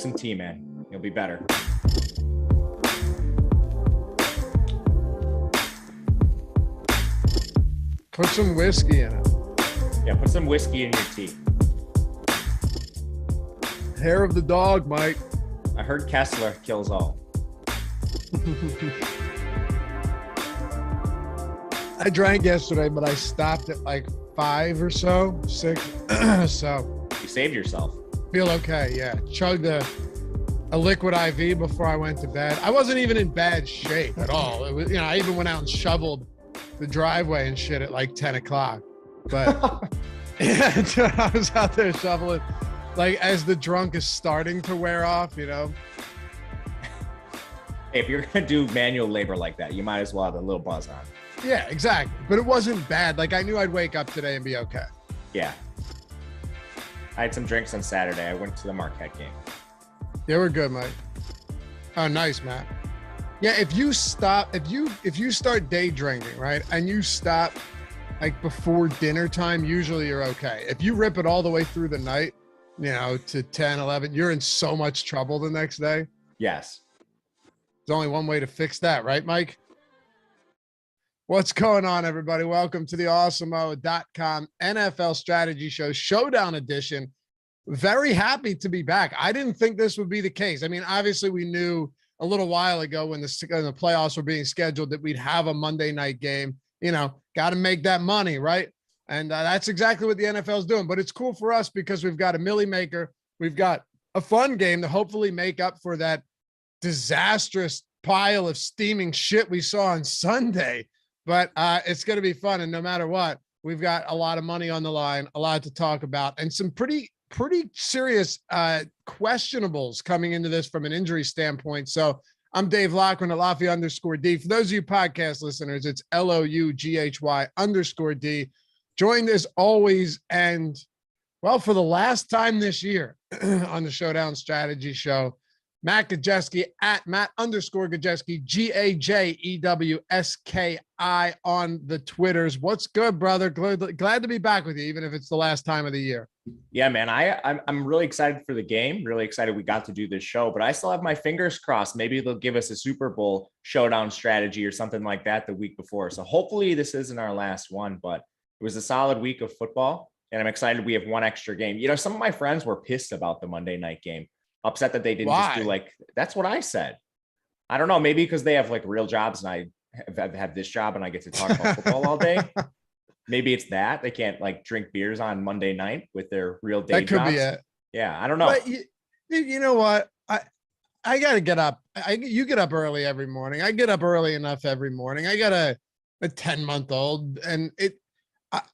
some tea, man. You'll be better. Put some whiskey in it. Yeah, put some whiskey in your tea. Hair of the dog, Mike. I heard Kessler kills all. I drank yesterday, but I stopped at like 5 or so, 6. So you saved yourself. Feel okay, yeah. Chugged a liquid IV before I went to bed. I wasn't even in bad shape at all. It was, I even went out and shoveled the driveway and shit at like 10 o'clock. But yeah, I was out there shoveling, like as the drunk is starting to wear off, Hey, if you're gonna do manual labor like that, you might as well have a little buzz on. Yeah, exactly. But it wasn't bad. Like I knew I'd wake up today and be okay. Yeah. I had some drinks on Saturday. I went to the Marquette game. They were good, Mike. Oh, nice, Matt. Yeah, if you start day drinking, right, and you stop like before dinner time, usually you're okay. If you rip it all the way through the night, to 10, 11, you're in so much trouble the next day. Yes. There's only one way to fix that, right, Mike? What's going on, everybody? Welcome to the Awesemo.com NFL Strategy Show, Showdown Edition. Very happy to be back. I didn't think this would be the case. I mean, obviously, we knew a little while ago when the playoffs were being scheduled that we'd have a Monday night game. Got to make that money, right? And that's exactly what the NFL is doing. But it's cool for us because we've got a milli maker. We've got a fun game to hopefully make up for that disastrous pile of steaming shit we saw on Sunday. But it's going to be fun. And no matter what, we've got a lot of money on the line, a lot to talk about, and some pretty serious questionables coming into this from an injury standpoint. So I'm Dave Loughran at Laffy_D. For those of you podcast listeners, it's LOUGHY_D. Joined as always, and well, for the last time this year on the Showdown Strategy Show, Matt Gajewski at Matt_Gajewski, GAJEWSKI on the Twitters. What's good, brother? Glad to be back with you, even if it's the last time of the year. Yeah, man. I'm really excited for the game. Really excited we got to do this show, but I still have my fingers crossed. Maybe they'll give us a Super Bowl showdown strategy or something like that the week before. So hopefully this isn't our last one, but it was a solid week of football, and I'm excited we have one extra game. Some of my friends were pissed about the Monday night game. Upset that they didn't just do that's what I said. I don't know, maybe because they have like real jobs and I have this job and I get to talk about football all day. Maybe it's that they can't like drink beers on Monday night with their real day jobs. That could be it. Yeah, I don't know. But you know what? I got to get up. You get up early every morning. I get up early enough every morning. I got a 10-month-old and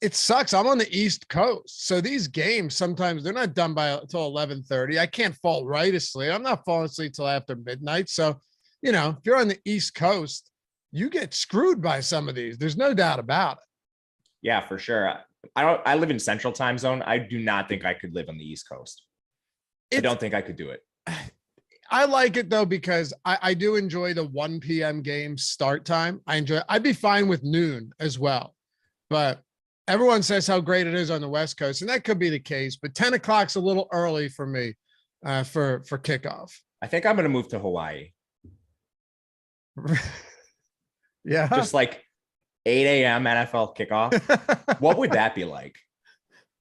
it sucks. I'm on the East Coast. So these games, sometimes they're not done until 11:30. I can't fall right asleep. I'm not falling asleep till after midnight. So, if you're on the East Coast, you get screwed by some of these. There's no doubt about it. Yeah, for sure. I live in Central Time Zone. I do not think I could live on the East Coast. I don't think I could do it. I like it though, because I do enjoy the 1 p.m. game start time. I'd be fine with noon as well, but everyone says how great it is on the West Coast, and that could be the case, but 10 o'clock's a little early for me for kickoff. I think I'm going to move to Hawaii. Yeah. Just like 8 a.m. NFL kickoff. What would that be like?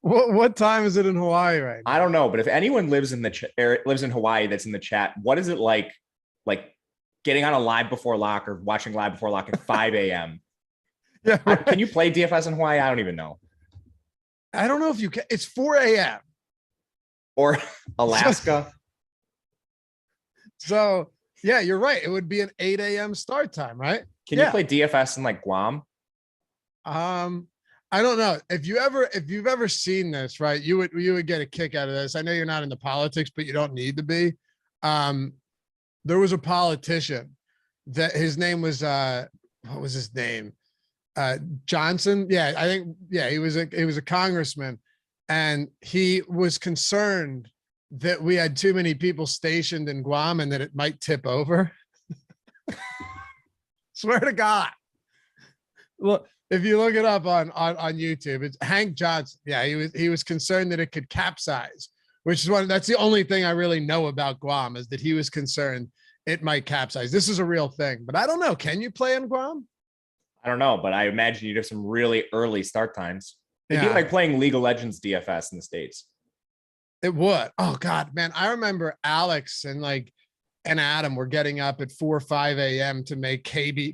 What time is it in Hawaii right now? I don't know, but if anyone lives in lives in Hawaii that's in the chat, what is it like getting on a live before lock or watching live before lock at 5 a.m.? Yeah, right. Can you play DFS in Hawaii? I don't even know. I don't know if you can. It's 4 a.m. Or Alaska. So yeah, you're right. It would be an 8 a.m. start time, right? Can you play DFS in like Guam? I don't know. If you've ever seen this, right, you would get a kick out of this. I know you're not into politics, but you don't need to be. There was a politician that his name was what was his name? Johnson. Yeah, I think, yeah, he was a congressman, and he was concerned that we had too many people stationed in Guam and that it might tip over. Swear to God. Look, if you look it up on YouTube, it's Hank Johnson. Yeah, he was concerned that it could capsize which is that's the only thing I really know about Guam, is that he was concerned it might capsize. This is a real thing, but I don't know. Can you play in Guam? I don't know, but I imagine you'd have some really early start times. It'd be Yeah. like playing League of Legends DFS in the States. It would. Oh God, man. I remember Alex and Adam were getting up at 4 or 5 a.m. to make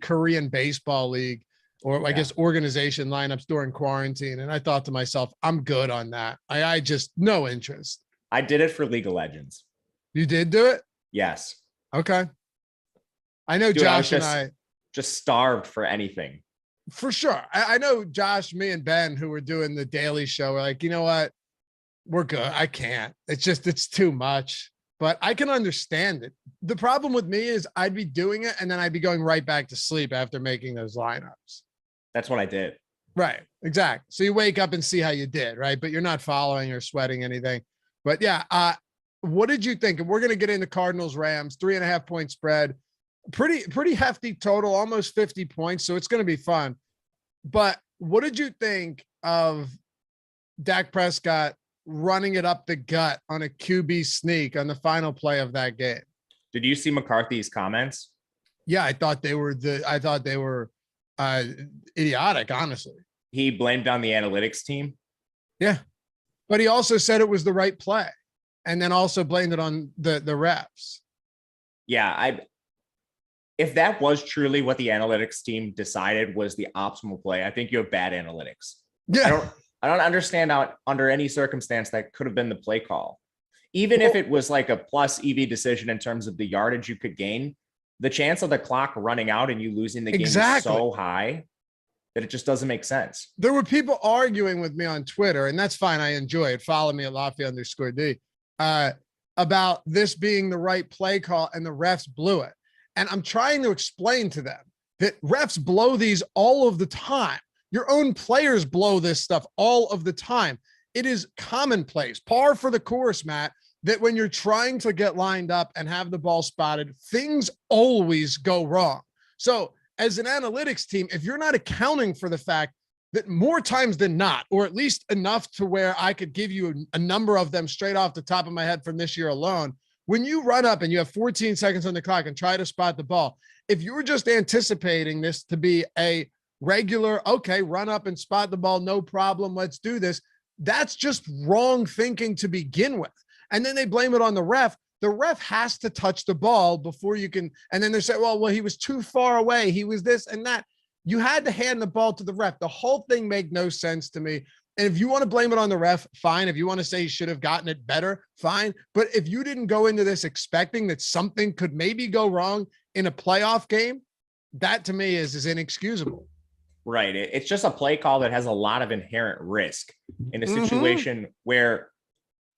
Korean Baseball League, or I guess organization lineups during quarantine. And I thought to myself, I'm good on that. I just no interest. I did it for League of Legends. You did do it? Yes. Okay. I know. Dude, Josh and I just starved for anything. For sure. I know Josh, me and Ben, who were doing the daily show, were like, you know what? We're good. I can't. It's too much, but I can understand it. The problem with me is I'd be doing it and then I'd be going right back to sleep after making those lineups. That's what I did. Right. Exactly. So you wake up and see how you did, right? But you're not following or sweating anything. But yeah, what did you think? And we're going to get into Cardinals Rams, 3.5 point spread, pretty hefty total, almost 50 points. So it's going to be fun. But what did you think of Dak Prescott running it up the gut on a QB sneak on the final play of that game? Did you see McCarthy's comments? Yeah, I thought they were idiotic, honestly. He blamed on the analytics team. Yeah. But he also said it was the right play, and then also blamed it on the refs. Yeah, if that was truly what the analytics team decided was the optimal play, I think you have bad analytics. Yeah. I don't understand how under any circumstance that could have been the play call. Even if it was like a plus EV decision in terms of the yardage you could gain, the chance of the clock running out and you losing the game is so high that it just doesn't make sense. There were people arguing with me on Twitter, and that's fine. I enjoy it. Follow me at Lafayette_D, about this being the right play call and the refs blew it. And I'm trying to explain to them that refs blow these all of the time. Your own players blow this stuff all of the time. It is commonplace, par for the course, Matt, that when you're trying to get lined up and have the ball spotted, things always go wrong. So as an analytics team, if you're not accounting for the fact that more times than not, or at least enough to where I could give you a number of them straight off the top of my head from this year alone, when you run up and you have 14 seconds on the clock and try to spot the ball, if you were just anticipating this to be a regular, okay, run up and spot the ball, no problem, let's do this, that's just wrong thinking to begin with. And then they blame it on the ref. The ref has to touch the ball before you can, and then they say, well, he was too far away, he was this and that. You had to hand the ball to the ref. The whole thing made no sense to me. And if you want to blame it on the ref, fine. If you want to say he should have gotten it better, fine. But if you didn't go into this expecting that something could maybe go wrong in a playoff game, that to me is inexcusable. Right. It's just a play call that has a lot of inherent risk in a situation where,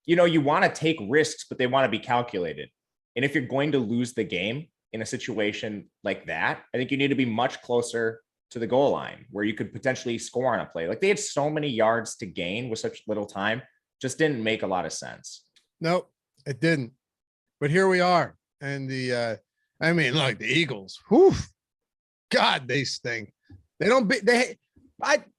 you want to take risks, but they want to be calculated. And if you're going to lose the game in a situation like that, I think you need to be much closer to the goal line where you could potentially score on a play. Like they had so many yards to gain with such little time, just didn't make a lot of sense. Nope, it didn't. But here we are. And look, the Eagles, whew, God, they stink.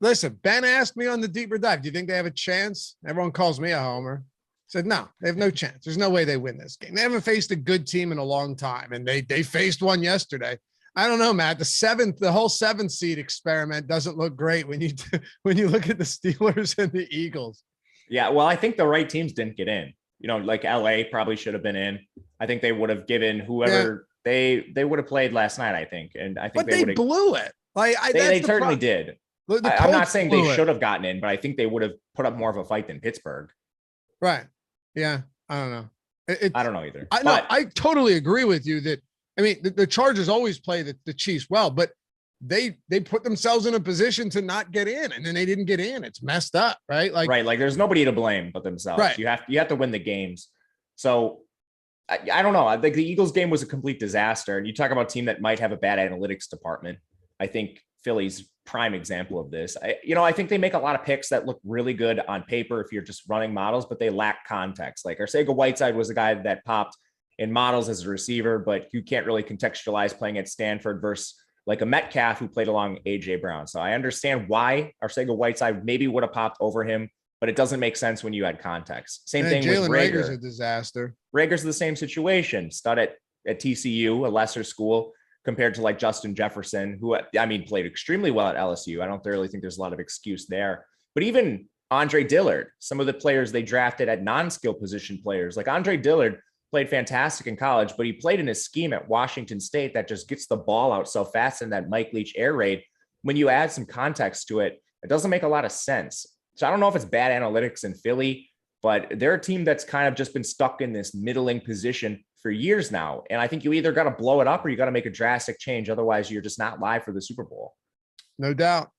Listen, Ben asked me on the deeper dive, do you think they have a chance? Everyone calls me a homer. I said, no, they have no chance. There's no way they win this game. They haven't faced a good team in a long time. And they faced one yesterday. I don't know, Matt. The whole 7th seed experiment doesn't look great when you look at the Steelers and the Eagles. Yeah, well, I think the right teams didn't get in. Like LA probably should have been in. I think they would have given whoever they would have played last night. I think, and I think they blew it. They certainly did. I'm not saying they should have gotten in, but I think they would have put up more of a fight than Pittsburgh. Right. Yeah. I don't know. I don't know either. I totally agree with you that. The Chargers always play the Chiefs well, but they put themselves in a position to not get in, and then they didn't get in. It's messed up, right? Like there's nobody to blame but themselves. Right. You have to win the games. So I don't know. I think the Eagles game was a complete disaster. And you talk about a team that might have a bad analytics department. I think Philly's prime example of this. I think they make a lot of picks that look really good on paper if you're just running models, but they lack context. Like Arcega-Whiteside was the guy that popped in models as a receiver, but you can't really contextualize playing at Stanford versus like a Metcalf who played along AJ Brown. So I understand why Arcega-Whiteside maybe would have popped over him but it doesn't make sense when you add context. Same And thing with Jalen Rager. Reagor's a disaster. Rager's the same situation. Stud at TCU, a lesser school, compared to like Justin Jefferson, who, I mean, played extremely well at LSU. I don't really think there's a lot of excuse there. But even Andre Dillard, some of the players they drafted at non-skill position players, like Andre Dillard played fantastic in college, but he played in a scheme at Washington State that just gets the ball out so fast in that Mike Leach air raid. When you add some context to it, it doesn't make a lot of sense. So I don't know if it's bad analytics in Philly, but they're a team that's kind of just been stuck in this middling position for years now. And I think you either got to blow it up or you got to make a drastic change. Otherwise, you're just not live for the Super Bowl. No doubt.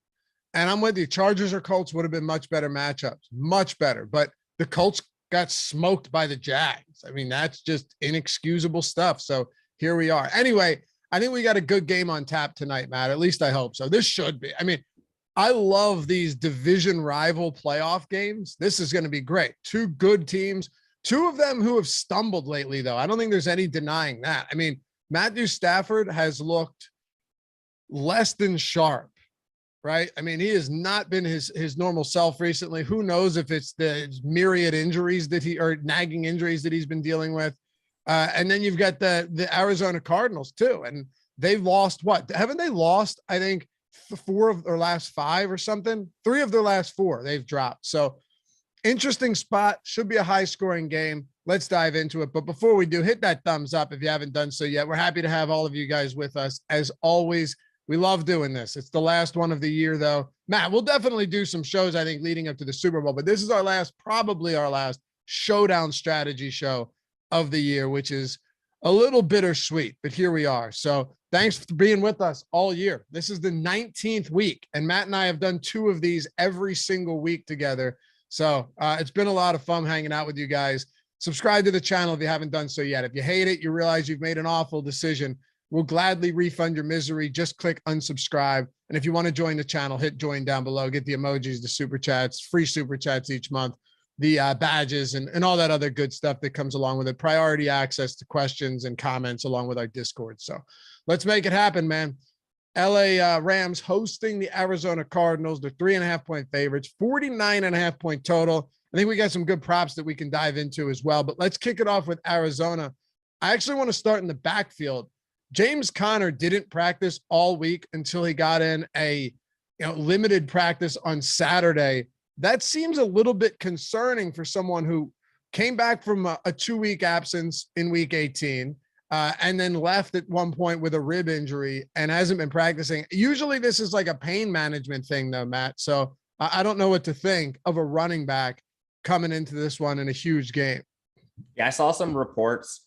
And I'm with you. Chargers or Colts would have been much better matchups, much better. But the Colts got smoked by the Jags. I mean, that's just inexcusable stuff. So here we are. Anyway, I think we got a good game on tap tonight, Matt. At least I hope so. This should be. I mean, I love these division rival playoff games. This is going to be great. Two good teams, two of them who have stumbled lately, though. I don't think there's any denying that. I mean, Matthew Stafford has looked less than sharp, right? I mean, he has not been his normal self recently. Who knows if it's the myriad injuries or nagging injuries that he's been dealing with. And then you've got the Arizona Cardinals too. And they've lost what? Haven't they lost, I think, 4 of their last 5 or something? 3 of their last 4 they've dropped. So interesting spot. Should be a high scoring game. Let's dive into it. But before we do, hit that thumbs up if you haven't done so yet. We're happy to have all of you guys with us. As always, we love doing this. It's the last one of the year, though. Matt, we'll definitely do some shows, I think, leading up to the Super Bowl. But this is probably our last Showdown strategy show of the year, which is a little bittersweet. But here we are. So thanks for being with us all year. This is the 19th week, and Matt and I have done 2 of these every single week together. So it's been a lot of fun hanging out with you guys. Subscribe to the channel if you haven't done so yet. If you hate it, you realize you've made an awful decision, we'll gladly refund your misery. Just click unsubscribe. And if you want to join the channel, hit join down below. Get the emojis, the super chats, free super chats each month, the badges, and all that other good stuff that comes along with it. Priority access to questions and comments along with our Discord. So let's make it happen, man. LA Rams hosting the Arizona Cardinals. They're 3.5-point favorites, 49.5-point total. I think we got some good props that we can dive into as well. But let's kick it off with Arizona. I actually want to start in the backfield. James Conner didn't practice all week until he got in a limited practice on Saturday. That seems a little bit concerning for someone who came back from a 2-week absence in week 18 and then left at one point with a rib injury and hasn't been practicing. Usually this is like a pain management thing though, Matt. So I don't know what to think of a running back coming into this one in a huge game. Yeah, I saw some reports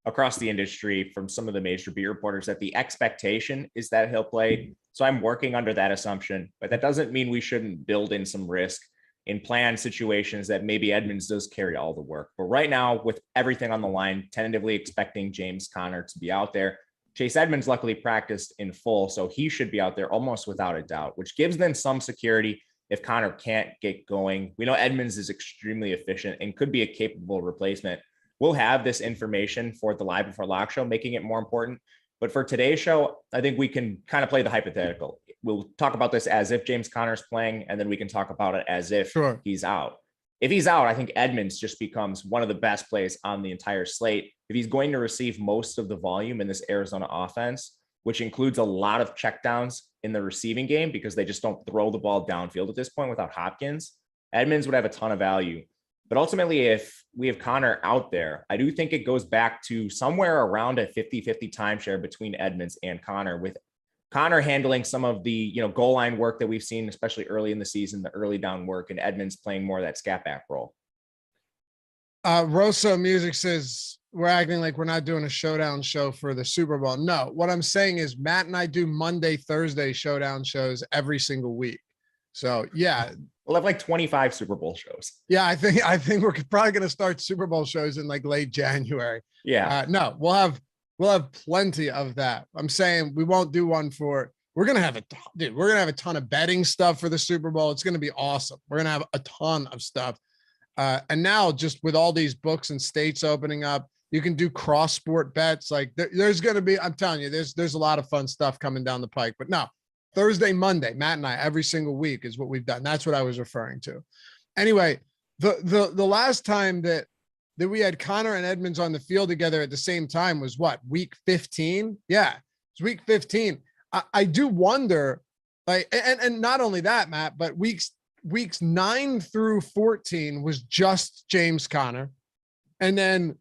across the industry from some of the major beat reporters that the expectation is that he'll play. So I'm working under that assumption, but that doesn't mean we shouldn't build in some risk in planned situations that maybe Edmonds does carry all the work. But right now, with everything on the line, tentatively expecting James Conner to be out there. Chase Edmonds luckily practiced in full, so he should be out there almost without a doubt, which gives them some security if Conner can't get going. We know Edmonds is extremely efficient and could be a capable replacement. We'll have this information for the Live Before Lock show, making it more important. But for today's show, I think we can kind of play the hypothetical. We'll talk about this as if James Conner's playing, and then we can talk about it as if he's out. If he's out, I think Edmonds just becomes one of the best plays on the entire slate. If he's going to receive most of the volume in this Arizona offense, which includes a lot of checkdowns in the receiving game because they just don't throw the ball downfield at this point without Hopkins, Edmonds would have a ton of value. But ultimately, if we have Conner out there, I do think it goes back to somewhere around a 50-50 timeshare between Edmonds and Conner, with Conner handling some of the goal line work that we've seen, especially early in the season, the early down work, and Edmonds playing more of that scat back role. Rosso Music says we're acting like we're not doing a Showdown show for the Super Bowl. No, what I'm saying is Matt and I do Monday, Thursday Showdown shows every single week. So yeah. We'll have like 25 Super Bowl shows. Yeah, I think we're probably going to start Super Bowl shows in like late January. Yeah. No, we'll have plenty of that. I'm saying we won't do one we're going to have a ton of betting stuff for the Super Bowl. It's going to be awesome. We're going to have a ton of stuff. And now just with all these books and states opening up, you can do cross sport bets. Like there's going to be, I'm telling you, there's a lot of fun stuff coming down the pike, but no. Thursday, Monday, Matt and I, every single week is what we've done. That's what I was referring to. Anyway, the last time that we had Connor and Edmonds on the field together at the same time was what, week 15? Yeah, it's week 15. I do wonder, like, and not only that, Matt, but weeks 9 through 14 was just James Conner. And then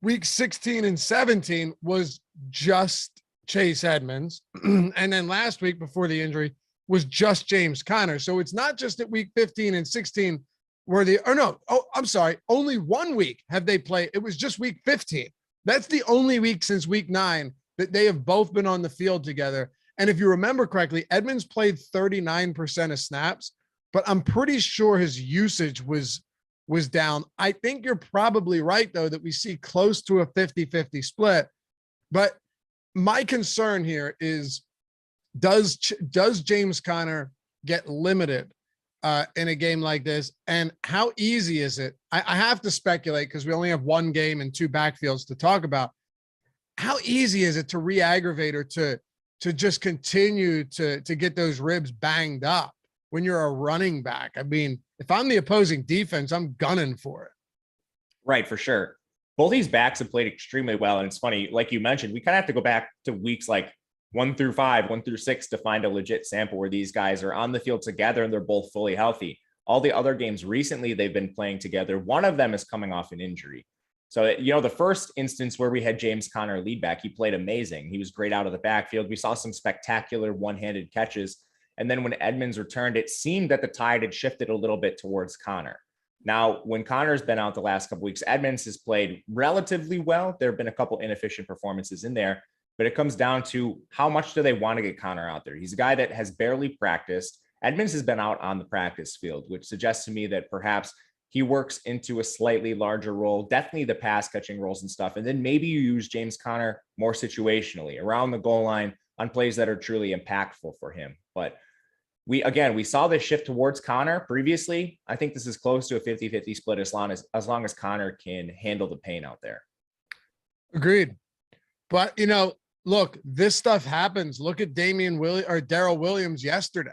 week 16 and 17 was just Chase Edmonds. And then last week before the injury was just James Conner. So it's not just at week 15 and 16 I'm sorry, only 1 week have they played. It was just week 15. That's the only week since week 9 that they have both been on the field together. And if you remember correctly, Edmonds played 39% of snaps, but I'm pretty sure his usage was down. I think you're probably right, though, that we see close to a 50-50 split. But my concern here is, does James Conner get limited in a game like this? And how easy is it? I have to speculate because we only have one game and 2 backfields to talk about. How easy is it to re-aggravate or to just continue to get those ribs banged up when you're a running back? I mean, if I'm the opposing defense, I'm gunning for it. Right, for sure. Both these backs have played extremely well. And it's funny, like you mentioned, we kind of have to go back to weeks like 1 through 5, 1 through 6 to find a legit sample where these guys are on the field together and they're both fully healthy. All the other games recently they've been playing together, one of them is coming off an injury. So, the first instance where we had James Conner lead back, he played amazing. He was great out of the backfield. We saw some spectacular one-handed catches. And then when Edmonds returned, it seemed that the tide had shifted a little bit towards Conner. Now, when Conner's been out the last couple of weeks, Edmonds has played relatively well. There have been a couple inefficient performances in there, but it comes down to how much do they want to get Conner out there? He's a guy that has barely practiced. Edmonds has been out on the practice field, which suggests to me that perhaps he works into a slightly larger role, definitely the pass catching roles and stuff. And then maybe you use James Conner more situationally around the goal line on plays that are truly impactful for him. But we saw this shift towards Conner previously. I think this is close to a 50-50 split as long as Conner can handle the pain out there. Agreed. But, look, this stuff happens. Look at Darrell Williams yesterday.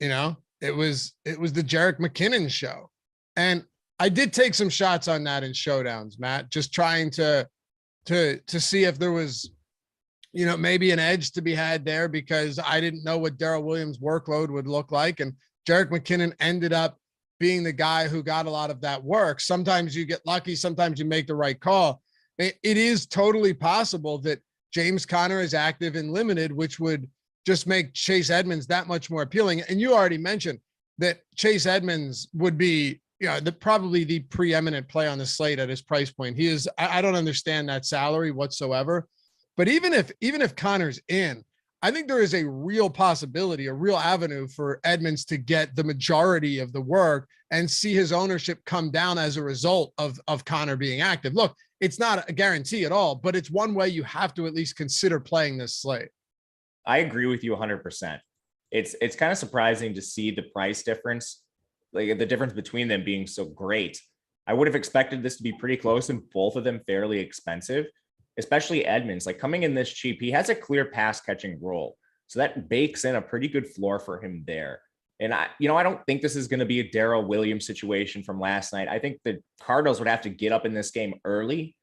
It was the Jerick McKinnon show. And I did take some shots on that in showdowns, Matt, just trying to see if there was, maybe an edge to be had there, because I didn't know what Darrell Williams' workload would look like. And Jerick McKinnon ended up being the guy who got a lot of that work. Sometimes you get lucky. Sometimes you make the right call. It is totally possible that James Conner is active and limited, which would just make Chase Edmonds that much more appealing. And you already mentioned that Chase Edmonds would be, probably the preeminent play on the slate at his price point. He is, I don't understand that salary whatsoever. But even if Conner's in, I think there is a real possibility, a real avenue for Edmonds to get the majority of the work and see his ownership come down as a result of Conner being active. Look, it's not a guarantee at all, but it's one way you have to at least consider playing this slate. I agree with you 100%. It's kind of surprising to see the price difference, like the difference between them being so great. I would have expected this to be pretty close and both of them fairly expensive, especially Edmonds. Like, coming in this cheap, he has a clear pass catching role. So that bakes in a pretty good floor for him there. And I don't think this is going to be a Darrell Williams situation from last night. I think the Cardinals would have to get up in this game early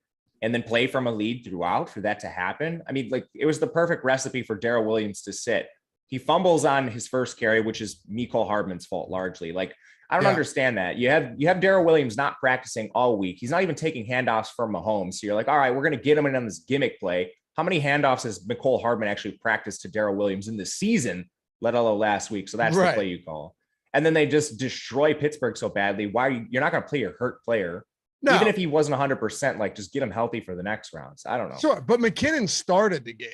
and then play from a lead throughout for that to happen. I mean, like, it was the perfect recipe for Darrell Williams to sit. He fumbles on his first carry, which is Mecole Hardman's fault largely. Like, I don't understand that. You have Darrell Williams not practicing all week. He's not even taking handoffs from Mahomes. So you're like, all right, we're going to get him in on this gimmick play. How many handoffs has Mecole Hardman actually practiced to Darrell Williams in the season, let alone last week? So that's the play you call. And then they just destroy Pittsburgh so badly. You're not going to play your hurt player. No. Even if he wasn't 100%, like, just get him healthy for the next rounds. I don't know. Sure, but McKinnon started the game.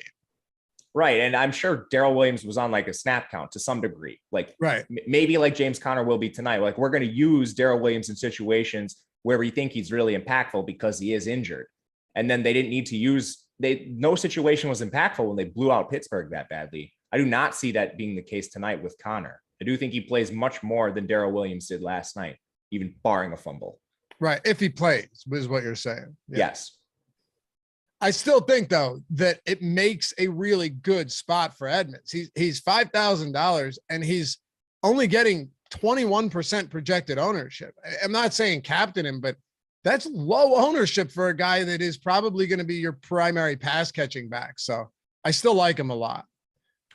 Right. And I'm sure Darrell Williams was on like a snap count to some degree. Like, right. Maybe like James Conner will be tonight. Like, we're going to use Darrell Williams in situations where we think he's really impactful because he is injured. And then they didn't need to use, no situation was impactful when they blew out Pittsburgh that badly. I do not see that being the case tonight with Conner. I do think he plays much more than Darrell Williams did last night, even barring a fumble. Right. If he plays, is what you're saying. Yeah. Yes. I still think, though, that it makes a really good spot for Edmonds. He's $5,000 and he's only getting 21% projected ownership. I'm not saying captain him, but that's low ownership for a guy that is probably going to be your primary pass catching back. So I still like him a lot.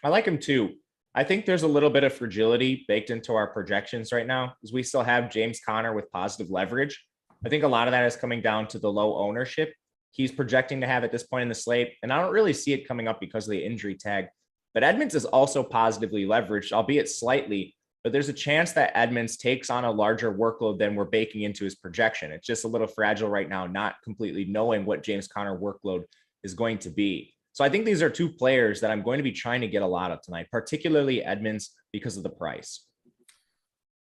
I like him too. I think there's a little bit of fragility baked into our projections right now because we still have James Conner with positive leverage. I think a lot of that is coming down to the low ownership he's projecting to have at this point in the slate. And I don't really see it coming up because of the injury tag. But Edmonds is also positively leveraged, albeit slightly. But there's a chance that Edmonds takes on a larger workload than we're baking into his projection. It's just a little fragile right now, not completely knowing what James Conner workload is going to be. So I think these are two players that I'm going to be trying to get a lot of tonight, particularly Edmonds because of the price.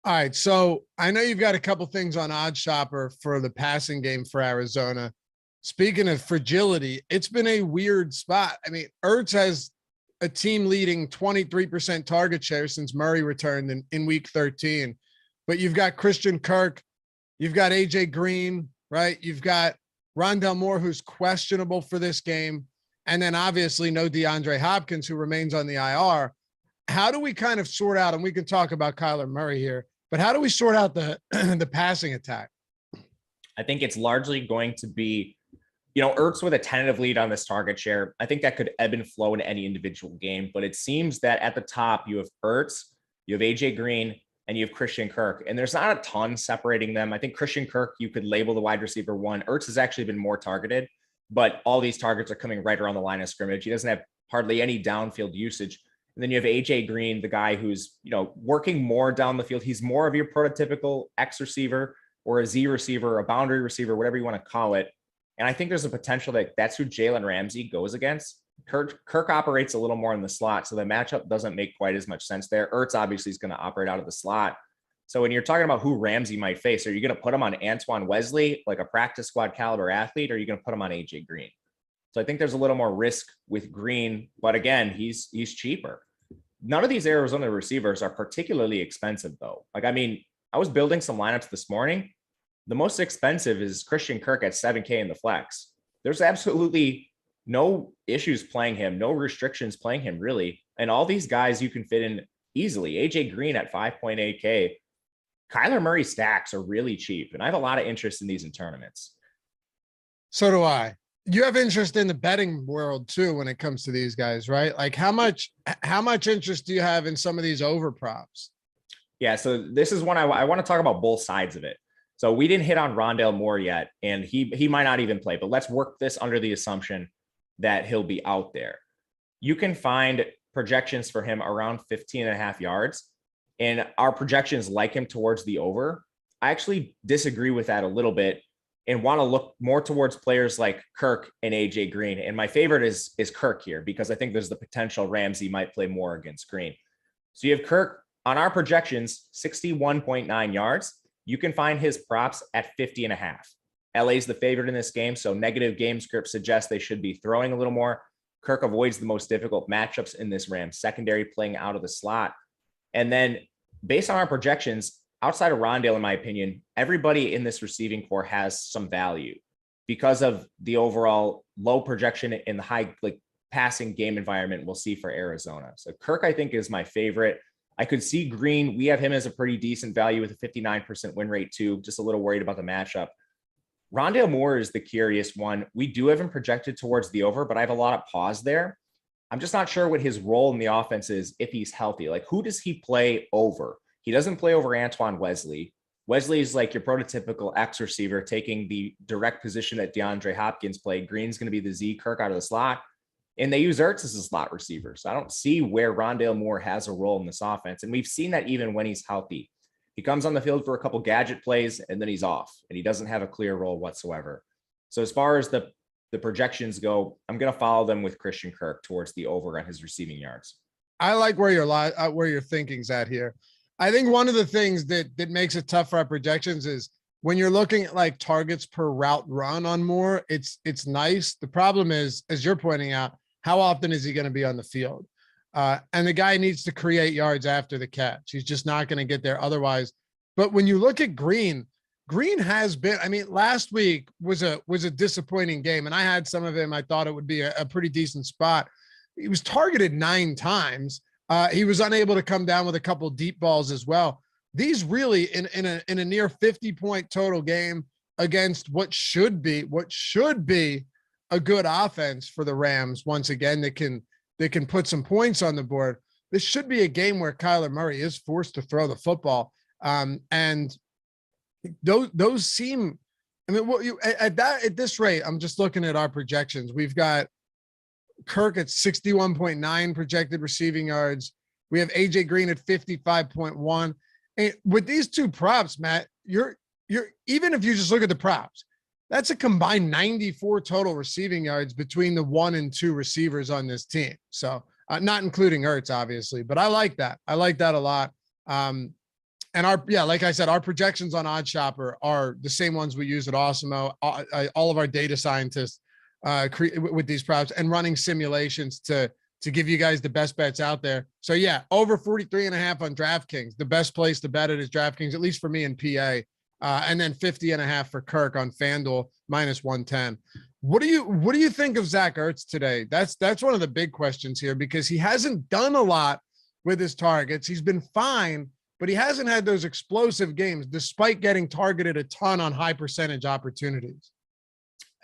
All right. So I know you've got a couple things on Odd Shopper for the passing game for Arizona. Speaking of fragility, it's been a weird spot. I mean, Ertz has a team leading 23% target share since Murray returned in week 13. But you've got Christian Kirk, you've got AJ Green, right? You've got Rondelle Moore, who's questionable for this game. And then obviously no DeAndre Hopkins, who remains on the IR. How do we kind of sort out, and we can talk about Kyler Murray here, but how do we sort out the the passing attack? I think it's largely going to be, Ertz with a tentative lead on this target share. I think that could ebb and flow in any individual game, but it seems that at the top you have Ertz, you have AJ Green, and you have Christian Kirk, and there's not a ton separating them. I think Christian Kirk, you could label the wide receiver one. Ertz has actually been more targeted, but all these targets are coming right around the line of scrimmage. He doesn't have hardly any downfield usage. And then you have AJ Green, the guy who's, working more down the field. He's more of your prototypical X receiver or a Z receiver, a boundary receiver, whatever you want to call it. And I think there's a potential that that's who Jalen Ramsey goes against. Kirk operates a little more in the slot, so the matchup doesn't make quite as much sense there. Ertz obviously is going to operate out of the slot. So when you're talking about who Ramsey might face, are you going to put him on Antoine Wesley, like a practice squad caliber athlete, or are you going to put him on AJ Green? So I think there's a little more risk with Green, but again, he's cheaper. None of these Arizona receivers are particularly expensive though. I was building some lineups this morning. The most expensive is Christian Kirk at 7K in the flex. There's absolutely no issues playing him, no restrictions playing him really. And all these guys you can fit in easily. AJ Green at 5.8K. Kyler Murray stacks are really cheap, and I have a lot of interest in these in tournaments. So do I. You have interest in the betting world too when it comes to these guys, right? Like how much interest do you have in some of these over props? Yeah, so this is one I want to talk about both sides of it. So we didn't hit on Rondelle Moore yet, and he might not even play, but let's work this under the assumption that he'll be out there. You can find projections for him around 15.5 yards. And our projections like him towards the over. I actually disagree with that a little bit and want to look more towards players like Kirk and AJ Green. And my favorite is Kirk here because I think there's the potential Ramsey might play more against Green. So you have Kirk on our projections, 61.9 yards. You can find his props at 50.5. LA's the favorite in this game, so negative game script suggests they should be throwing a little more. Kirk avoids the most difficult matchups in this Rams secondary, playing out of the slot. And then based on our projections, outside of Rondale, in my opinion, everybody in this receiving core has some value because of the overall low projection in the high passing game environment we'll see for Arizona. So Kirk, I think, is my favorite. I could see Green. We have him as a pretty decent value with a 59% win rate too. Just a little worried about the matchup. Rondelle Moore is the curious one. We do have him projected towards the over, but I have a lot of pause there. I'm just not sure what his role in the offense is if he's healthy. Like, who does he play over? He doesn't play over Antoine Wesley. Wesley is like your prototypical X receiver taking the direct position that DeAndre Hopkins played. Green's going to be the Z, Kirk out of the slot. And they use Ertz as a slot receiver. So I don't see where Rondelle Moore has a role in this offense. And we've seen that even when he's healthy. He comes on the field for a couple gadget plays and then he's off and he doesn't have a clear role whatsoever. So as far as the projections go, I'm going to follow them with Christian Kirk towards the over on his receiving yards. I like where your thinking's at here. I think one of the things that makes it tough for our projections is when you're looking at like targets per route run on Moore, it's nice. The problem is, as you're pointing out, how often is he going to be on the field? And the guy needs to create yards after the catch. He's just not going to get there otherwise. But when you look at Green has been, last week was a disappointing game, and I had some of him. I thought it would be a pretty decent spot. He was targeted 9 times. He was unable to come down with a couple deep balls as well. these really in a near 50-point total game against what should be a good offense for the Rams. Once again, that can put some points on the board. This should be a game where Kyler Murray is forced to throw the football. And those seem, I mean, what you at this rate, I'm just looking at our projections. We've got Kirk at 61.9 projected receiving yards. We have AJ Green at 55.1. And with these two props, Matt, you're even if you just look at the props, that's a combined 94 total receiving yards between the 1 and 2 receivers on this team. So not including Ertz, obviously, but I like that. I like that a lot. And like I said, our projections on Odd Shopper are the same ones we use at Awesemo. All of our data scientists with these props and running simulations to give you guys the best bets out there. So yeah, over 43.5 on DraftKings. The best place to bet it is DraftKings, at least for me in PA. And then 50.5 for Kirk on FanDuel -110. What do you think of Zack Ertz today? That's one of the big questions here, because he hasn't done a lot with his targets. He's been fine, but he hasn't had those explosive games despite getting targeted a ton on high percentage opportunities.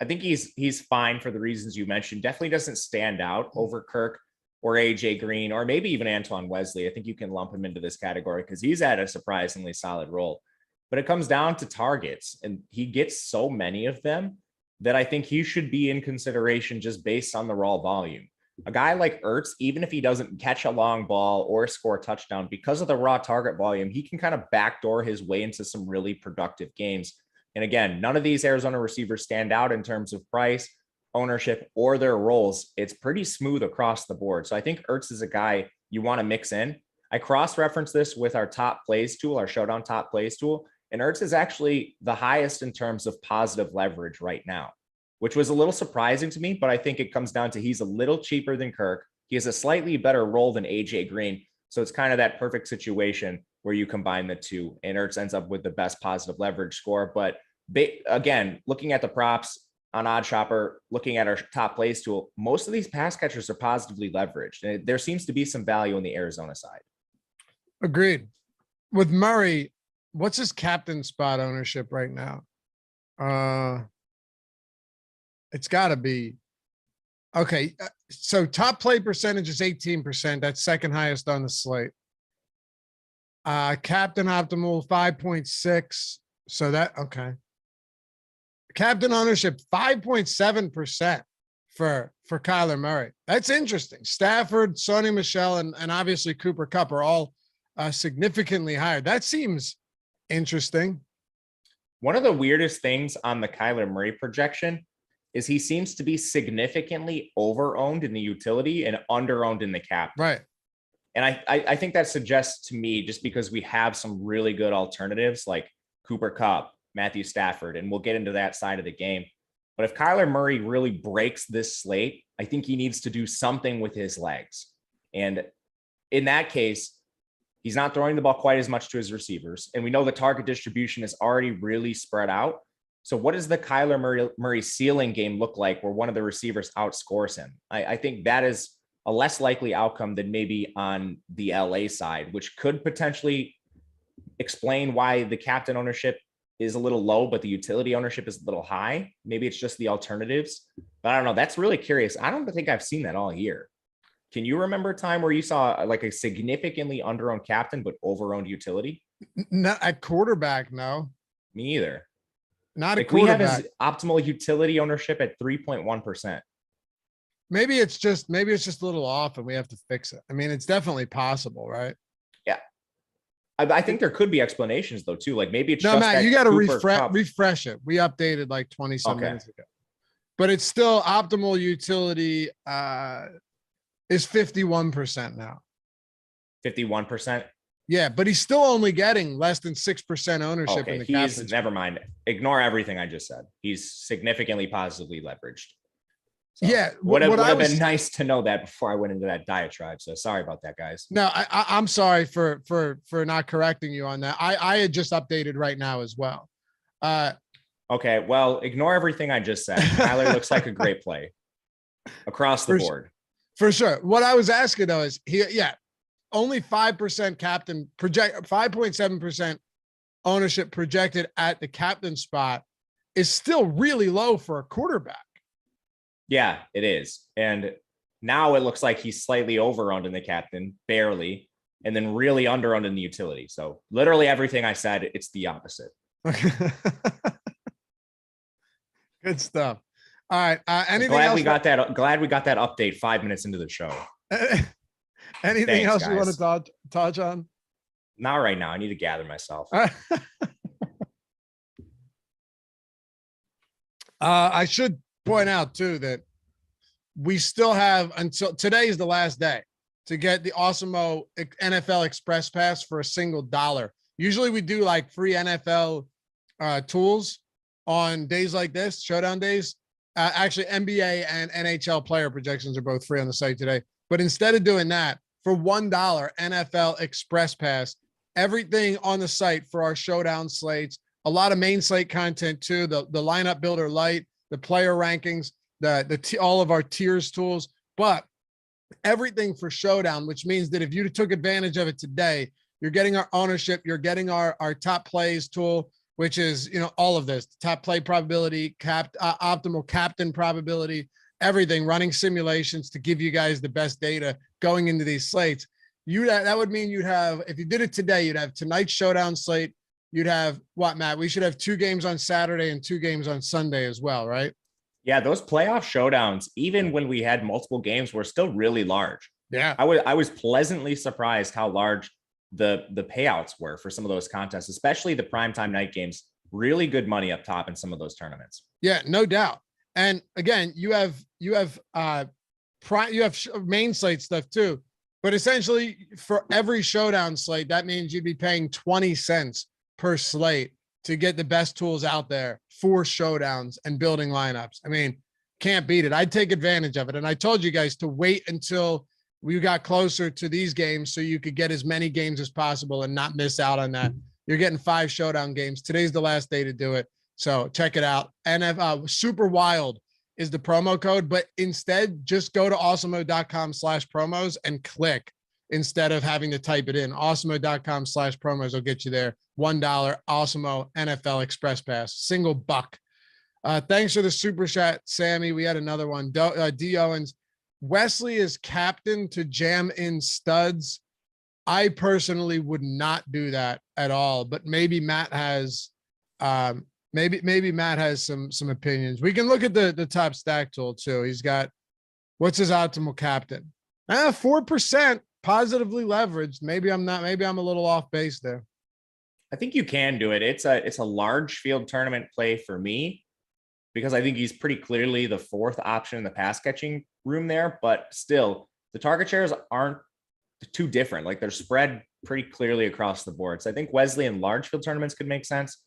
I think he's fine for the reasons you mentioned. Definitely doesn't stand out over Kirk or AJ Green, or maybe even Antoine Wesley. I think you can lump him into this category because he's had a surprisingly solid role. But it comes down to targets, and he gets so many of them that I think he should be in consideration just based on the raw volume. A guy like Ertz, even if he doesn't catch a long ball or score a touchdown, because of the raw target volume, he can kind of backdoor his way into some really productive games. And again, none of these Arizona receivers stand out in terms of price, ownership, or their roles. It's pretty smooth across the board. So I think Ertz is a guy you want to mix in. I cross-reference this with our top plays tool, our Showdown top plays tool. And Ertz is actually the highest in terms of positive leverage right now, which was a little surprising to me, but I think it comes down to he's a little cheaper than Kirk. He has a slightly better role than AJ Green. So it's kind of that perfect situation where you combine the two, and Ertz ends up with the best positive leverage score. But again, looking at the props on Odd Shopper, looking at our top plays tool, most of these pass catchers are positively leveraged. And there seems to be some value on the Arizona side. Agreed. With Murray, what's his captain spot ownership right now? It's got to be okay. So top play percentage is 18%. That's second highest on the slate. Captain optimal 5.6. So that okay. Captain ownership 5.7% for Kyler Murray. That's interesting. Stafford, Sonny Michel, and obviously Cooper Kupp are all significantly higher. That seems interesting. One of the weirdest things on the Kyler Murray projection is he seems to be significantly over-owned in the utility and under-owned in the cap. Right. And I think that suggests to me, just because we have some really good alternatives like Cooper Kupp, Matthew Stafford, and we'll get into that side of the game. But if Kyler Murray really breaks this slate, I think he needs to do something with his legs. And in that case, he's not throwing the ball quite as much to his receivers. And we know the target distribution is already really spread out. So what does the Kyler Murray ceiling game look like where one of the receivers outscores him? I think that is a less likely outcome than maybe on the LA side, which could potentially explain why the captain ownership is a little low, but the utility ownership is a little high. Maybe it's just the alternatives, but I don't know. That's really curious. I don't think I've seen that all year. Can you remember a time where you saw like a significantly under-owned captain, but over-owned utility? Not at quarterback. No, me either. Not like a quarterback. We have his optimal utility ownership at 3.1%. Maybe it's just a little off and we have to fix it. I mean, it's definitely possible, right? Yeah. I think there could be explanations though, too. Like maybe it's no, just Matt, you got to refresh it. We updated like 20 some minutes ago, but it's still optimal utility is 51% now. 51%. Yeah, but he's still only getting less than 6% ownership in the captain. Never mind. Ignore everything I just said. He's significantly positively leveraged. So yeah, would have been nice to know that before I went into that diatribe. So sorry about that, guys. No, I'm sorry for not correcting you on that. I had just updated right now as well. Okay, well, ignore everything I just said. Tyler looks like a great play across the board. For sure. What I was asking though is only 5% captain project, 5.7% ownership projected at the captain spot is still really low for a quarterback. Yeah, it is. And now it looks like he's slightly over-owned in the captain, barely, and then really under-owned in the utility. So literally everything I said, it's the opposite. Good stuff. All right. Anything glad else? We got that update 5 minutes into the show. Anything Thanks, else guys. you want to touch on? Not right now. I need to gather myself. I should point out too that we still have until today is the last day to get the Awesemo NFL Express Pass for a single $1. Usually we do like free NFL tools on days like this, showdown days. Actually, NBA and NHL player projections are both free on the site today. But instead of doing that, for $1 NFL Express Pass, everything on the site for our showdown slates, a lot of main slate content too, the lineup builder light, the player rankings, all of our tiers tools, but everything for showdown, which means that if you took advantage of it today, you're getting our ownership, you're getting our top plays tool, which is, all of this, top play probability, optimal captain probability, everything, running simulations to give you guys the best data going into these slates. That would mean you'd have, if you did it today, you'd have tonight's showdown slate. You'd have what, Matt? We should have 2 games on Saturday and 2 games on Sunday as well, right? Yeah, those playoff showdowns, even when we had multiple games, were still really large. Yeah. I was pleasantly surprised how large the payouts were for some of those contests, especially the primetime night games. Really good money up top in some of those tournaments. Yeah, no doubt. And again, you have main slate stuff too, but essentially for every showdown slate, that means you'd be paying 20 cents per slate to get the best tools out there for showdowns and building lineups. I mean, can't beat it. I'd take advantage of it. And I told you guys to wait until we got closer to these games so you could get as many games as possible and not miss out on that. You're getting 5 showdown games. Today's the last day to do it. So check it out. NFL Super Wild is the promo code, but instead just go to awesemo.com/promos and click instead of having to type it in. Awesemo.com/promos will get you there. $1 Awesemo NFL Express Pass, single buck. Thanks for the super chat, Sammy. We had another one. D. Owens. Wesley is captain to jam in studs. I personally would not do that at all, but maybe Matt has maybe Matt has some opinions. We can look at the top stack tool too. He's got, what's his optimal captain? 4% positively leveraged. Maybe I'm a little off base there. I think you can do it. It's a large field tournament play for me because I think he's pretty clearly the 4th option in the pass catching room there, but still the target shares aren't too different. Like they're spread pretty clearly across the board. So I think Wesley in large field tournaments could make sense,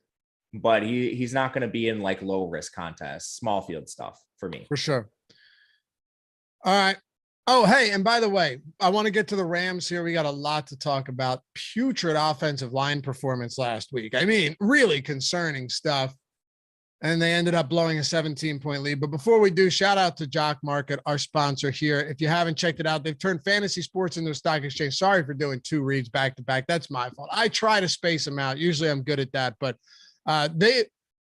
but he's not going to be in like low risk contests, small field stuff for me. For sure. All right. Oh, hey, and by the way, I want to get to the Rams here. We got a lot to talk about. Putrid offensive line performance last week. I mean, really concerning stuff. And they ended up blowing a 17-point lead. But before we do, shout out to Jock Market, our sponsor here. If you haven't checked it out, they've turned fantasy sports into a stock exchange. Sorry for doing 2 reads back to back. That's my fault. I try to space them out. Usually I'm good at that. But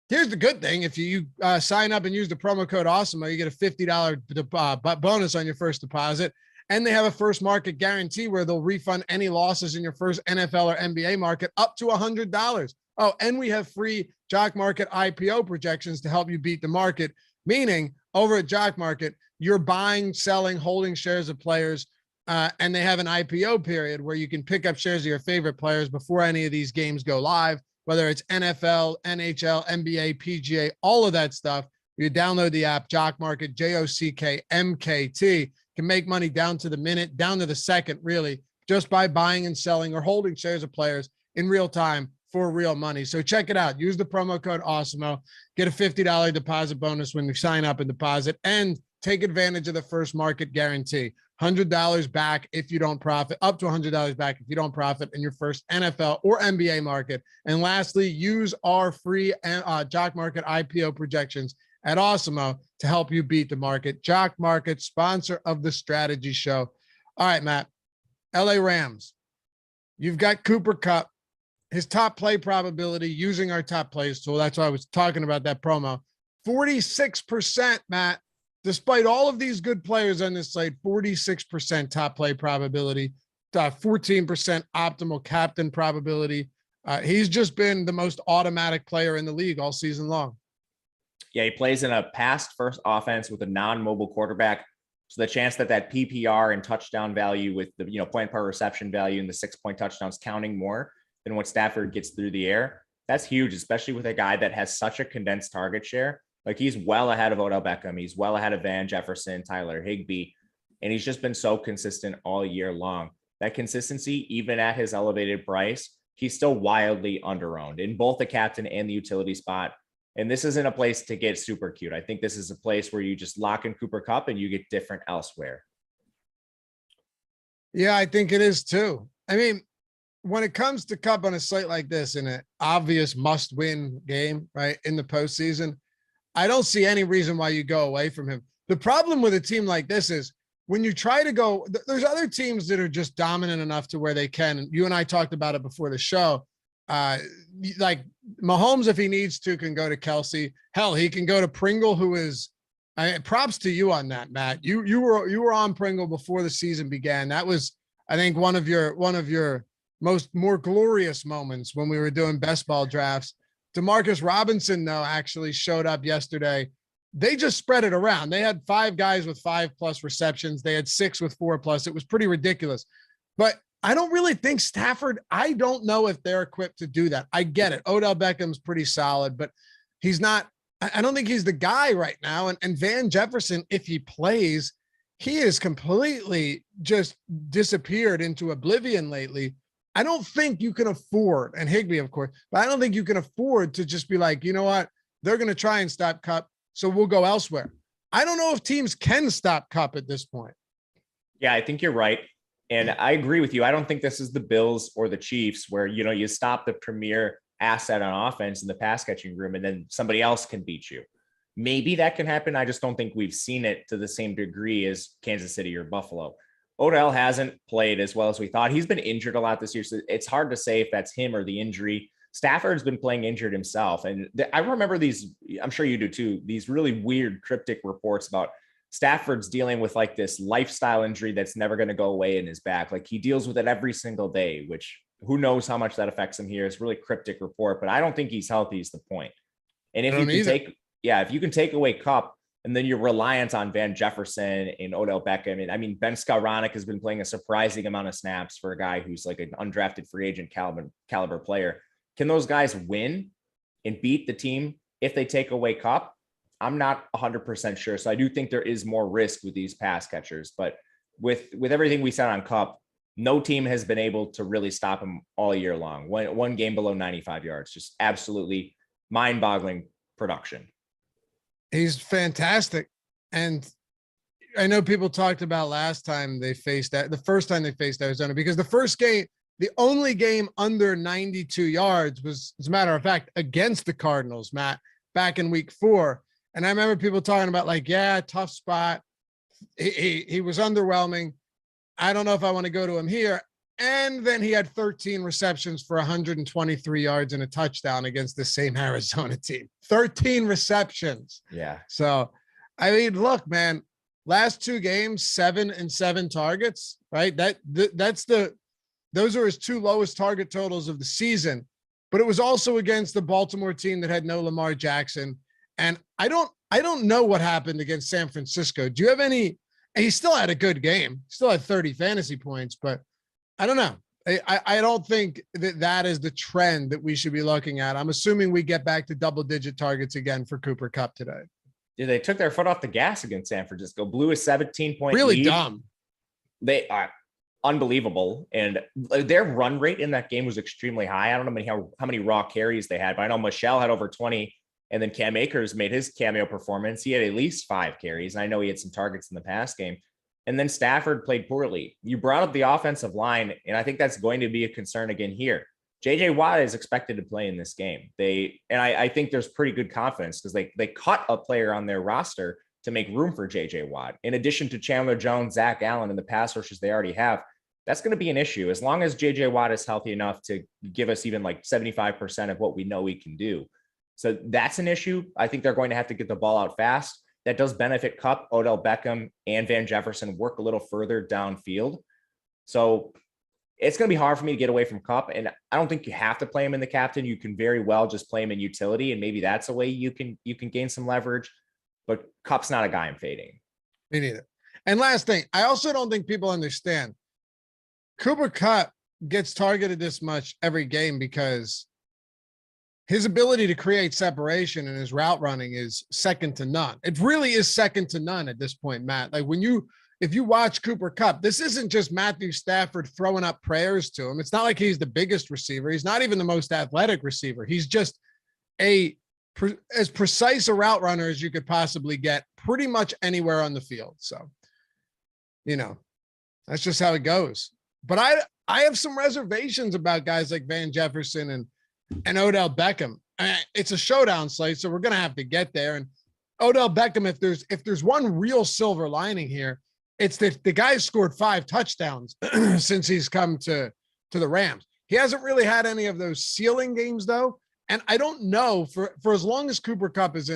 here's the good thing. If you sign up and use the promo code Awesemo, you get a $50 bonus on your first deposit. And they have a first market guarantee where they'll refund any losses in your first NFL or NBA market up to $100. Oh, and we have free Jock Market IPO projections to help you beat the market, meaning over at Jock Market, you're buying, selling, holding shares of players, and they have an IPO period where you can pick up shares of your favorite players before any of these games go live, whether it's NFL, NHL, NBA, PGA, all of that stuff. You download the app, Jock Market, JOCKMKT, can make money down to the minute, down to the second, really, just by buying and selling or holding shares of players in real time for real money. So check it out. Use the promo code Awesemo, get a $50 deposit bonus when you sign up and deposit, and take advantage of the first market guarantee. $100 back if you don't profit, up to $100 back if you don't profit in your first NFL or NBA market. And lastly, use our free Jock Market IPO projections at Awesemo to help you beat the market. Jock Market, sponsor of the Strategy Show. All right, Matt. LA Rams. You've got Cooper Kupp. His top play probability using our top plays tool. That's why I was talking about that promo. 46%, Matt. Despite all of these good players on this slate, 46% top play probability, 14% optimal captain probability. He's just been the most automatic player in the league all season long. Yeah, he plays in a pass-first offense with a non-mobile quarterback. So the chance that PPR and touchdown value with the point per reception value and the 6-point touchdowns counting more than what Stafford gets through the air, that's huge, especially with a guy that has such a condensed target share. Like, he's well ahead of Odell Beckham. He's well ahead of Van Jefferson, Tyler Higbee, and he's just been so consistent all year long. That consistency, even at his elevated price, he's still wildly underowned in both the captain and the utility spot. And this isn't a place to get super cute. I think this is a place where you just lock in Cooper Kupp and you get different elsewhere. Yeah, I think it is too. I mean, when it comes to Kupp on a slate like this, in an obvious must-win game, right, in the postseason, I don't see any reason why you go away from him. The problem with a team like this is when you try to go, there's other teams that are just dominant enough to where they can. You and I talked about it before the show. Like Mahomes, if he needs to, can go to Kelsey. Hell, he can go to Pringle, who is, props to you on that, Matt. You were on Pringle before the season began. That was, I think, one of your more glorious moments when we were doing best ball drafts. Demarcus Robinson, though, actually showed up yesterday. They just spread it around. They had 5 guys with 5+ receptions. They had 6 with 4+. It was pretty ridiculous. But I don't really think Stafford, I don't know if they're equipped to do that. I get it. Odell Beckham's pretty solid, but he's not, I don't think he's the guy right now. And Van Jefferson, if he plays, he has completely just disappeared into oblivion lately. I don't think you can afford, and Higbee, of course, but I don't think you can afford to just be like, you know what? They're going to try and stop Kupp, so we'll go elsewhere. I don't know if teams can stop Kupp at this point. Yeah, I think you're right. And I agree with you. I don't think this is the Bills or the Chiefs where, you stop the premier asset on offense in the pass catching room and then somebody else can beat you. Maybe that can happen. I just don't think we've seen it to the same degree as Kansas City or Buffalo. Odell hasn't played as well as we thought. He's been injured a lot this year, so it's hard to say if that's him or the injury. Stafford's been playing injured himself. And I remember these, I'm sure you do too, these really weird cryptic reports about Stafford's dealing with like this lifestyle injury that's never going to go away in his back. Like, he deals with it every single day, which who knows how much that affects him here. It's really cryptic report, but I don't think he's healthy is the point. And if you can take away Kupp, and then you're reliant on Van Jefferson and Odell Beckham. And I mean, Ben Skowronek has been playing a surprising amount of snaps for a guy who's like an undrafted free agent caliber player. Can those guys win and beat the team if they take away Kupp? I'm not 100% sure. So I do think there is more risk with these pass catchers, but with everything we said on Kupp, no team has been able to really stop him all year long. One game below 95 yards, just absolutely mind-boggling production. He's fantastic. And I know people talked about last time they faced that, the first time they faced Arizona, because the first game, the only game under 92 yards was, as a matter of fact, against the Cardinals, Matt, back in week 4. And I remember people talking about like, yeah, tough spot. He was underwhelming. I don't know if I want to go to him here. And then he had 13 receptions for 123 yards and a touchdown against the same Arizona team. 13 receptions. Yeah. So, I mean, look, man, last 2 games, 7 and 7 targets, right? Those are his 2 lowest target totals of the season. But it was also against the Baltimore team that had no Lamar Jackson. And I don't know what happened against San Francisco. Do you have any? And he still had a good game. Still had 30 fantasy points, but I don't know. I don't think that is the trend that we should be looking at. I'm assuming we get back to double-digit targets again for Cooper Kupp today. Yeah, they took their foot off the gas against San Francisco. Blew a 17-point really lead. Dumb. They are unbelievable, and their run rate in that game was extremely high. I don't know how many raw carries they had, but I know Michelle had over 20, and then Cam Akers made his cameo performance. He had at least 5 carries, and I know he had some targets in the pass game. And then Stafford played poorly. You brought up the offensive line, and I think that's going to be a concern again here. JJ Watt is expected to play in this game. I think there's pretty good confidence because they cut a player on their roster to make room for JJ Watt. In addition to Chandler Jones, Zach Allen, and the pass rushers they already have, that's going to be an issue as long as JJ Watt is healthy enough to give us even like 75% of what we know he can do. So that's an issue. I think they're going to have to get the ball out fast. That does benefit Kupp, Odell Beckham, and Van Jefferson work a little further downfield. So it's going to be hard for me to get away from Kupp. And I don't think you have to play him in the captain. You can very well just play him in utility. And maybe that's a way you can gain some leverage, but Kupp's not a guy I'm fading. Me neither. And last thing, I also don't think people understand Cooper Kupp gets targeted this much every game because his ability to create separation and his route running is second to none. It really is second to none at this point, Matt. Like if you watch Cooper Kupp, this isn't just Matthew Stafford throwing up prayers to him. It's not like he's the biggest receiver. He's not even the most athletic receiver. He's just as precise a route runner as you could possibly get pretty much anywhere on the field. So, that's just how it goes. But I have some reservations about guys like Van Jefferson and Odell Beckham. It's a showdown slate, so we're going to have to get there. And Odell Beckham, if there's one real silver lining here, it's that the guy's scored 5 touchdowns since he's come to the Rams. He hasn't really had any of those ceiling games though. And I don't know for as long as Cooper Kupp is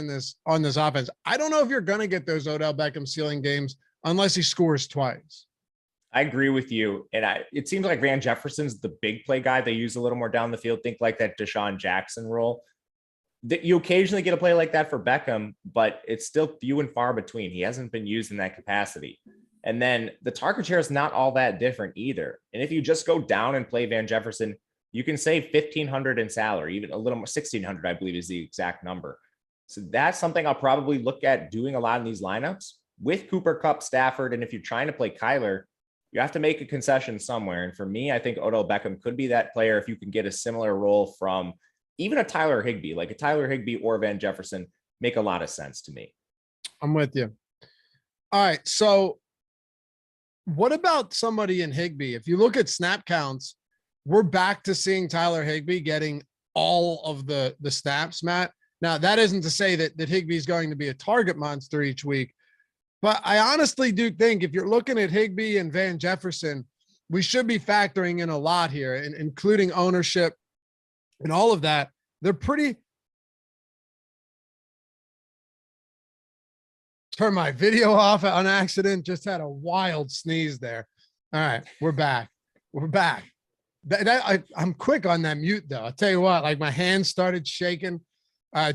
on this offense, I don't know if you're going to get those Odell Beckham ceiling games unless he scores twice. I agree with you. And it seems like Van Jefferson's the big play guy they use a little more down the field. Think like that Deshaun Jackson role. You occasionally get a play like that for Beckham, but it's still few and far between. He hasn't been used in that capacity. And then the target share is not all that different either. And if you just go down and play Van Jefferson, you can save $1,500 in salary, even a little more, $1,600, I believe is the exact number. So that's something I'll probably look at doing a lot in these lineups with Cooper Kupp, Stafford. And if you're trying to play Kyler, you have to make a concession somewhere. And for me, I think Odell Beckham could be that player if you can get a similar role from even a Tyler Higbee, like a Tyler Higbee or Van Jefferson, make a lot of sense to me. I'm with you. All right. So what about somebody in Higbee? If you look at snap counts, we're back to seeing Tyler Higbee getting all of the snaps, Matt. Now, that isn't to say that Higbee is going to be a target monster each week, but I honestly do think if you're looking at Higbee and Van Jefferson, we should be factoring in a lot here, including ownership and all of that. They're pretty. Turn my video off on accident. Just had a wild sneeze there. All right, we're back. We're back. I'm quick on that mute though. I'll tell you what, like my hands started shaking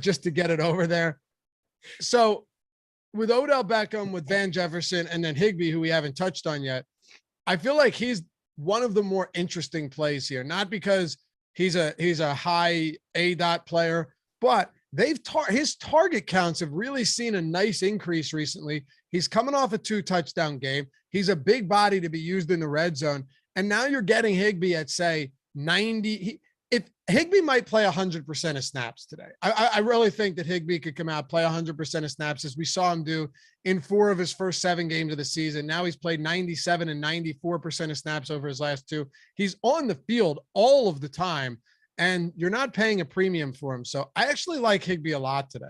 just to get it over there. So with Odell Beckham, with Van Jefferson, and then Higbee, who we haven't touched on yet, I feel like he's one of the more interesting plays here, not because he's a high ADOT player, but his target counts have really seen a nice increase recently. He's coming off a 2 touchdown game. He's a big body to be used in the red zone. And now you're getting Higbee at say 90. If Higbee might play 100% of snaps today, I really think that Higbee could come out, play 100% of snaps as we saw him do in 4 of his first 7 games of the season. Now he's played 97 and 94% of snaps over his last 2. He's on the field all of the time, and you're not paying a premium for him. So I actually like Higbee a lot today.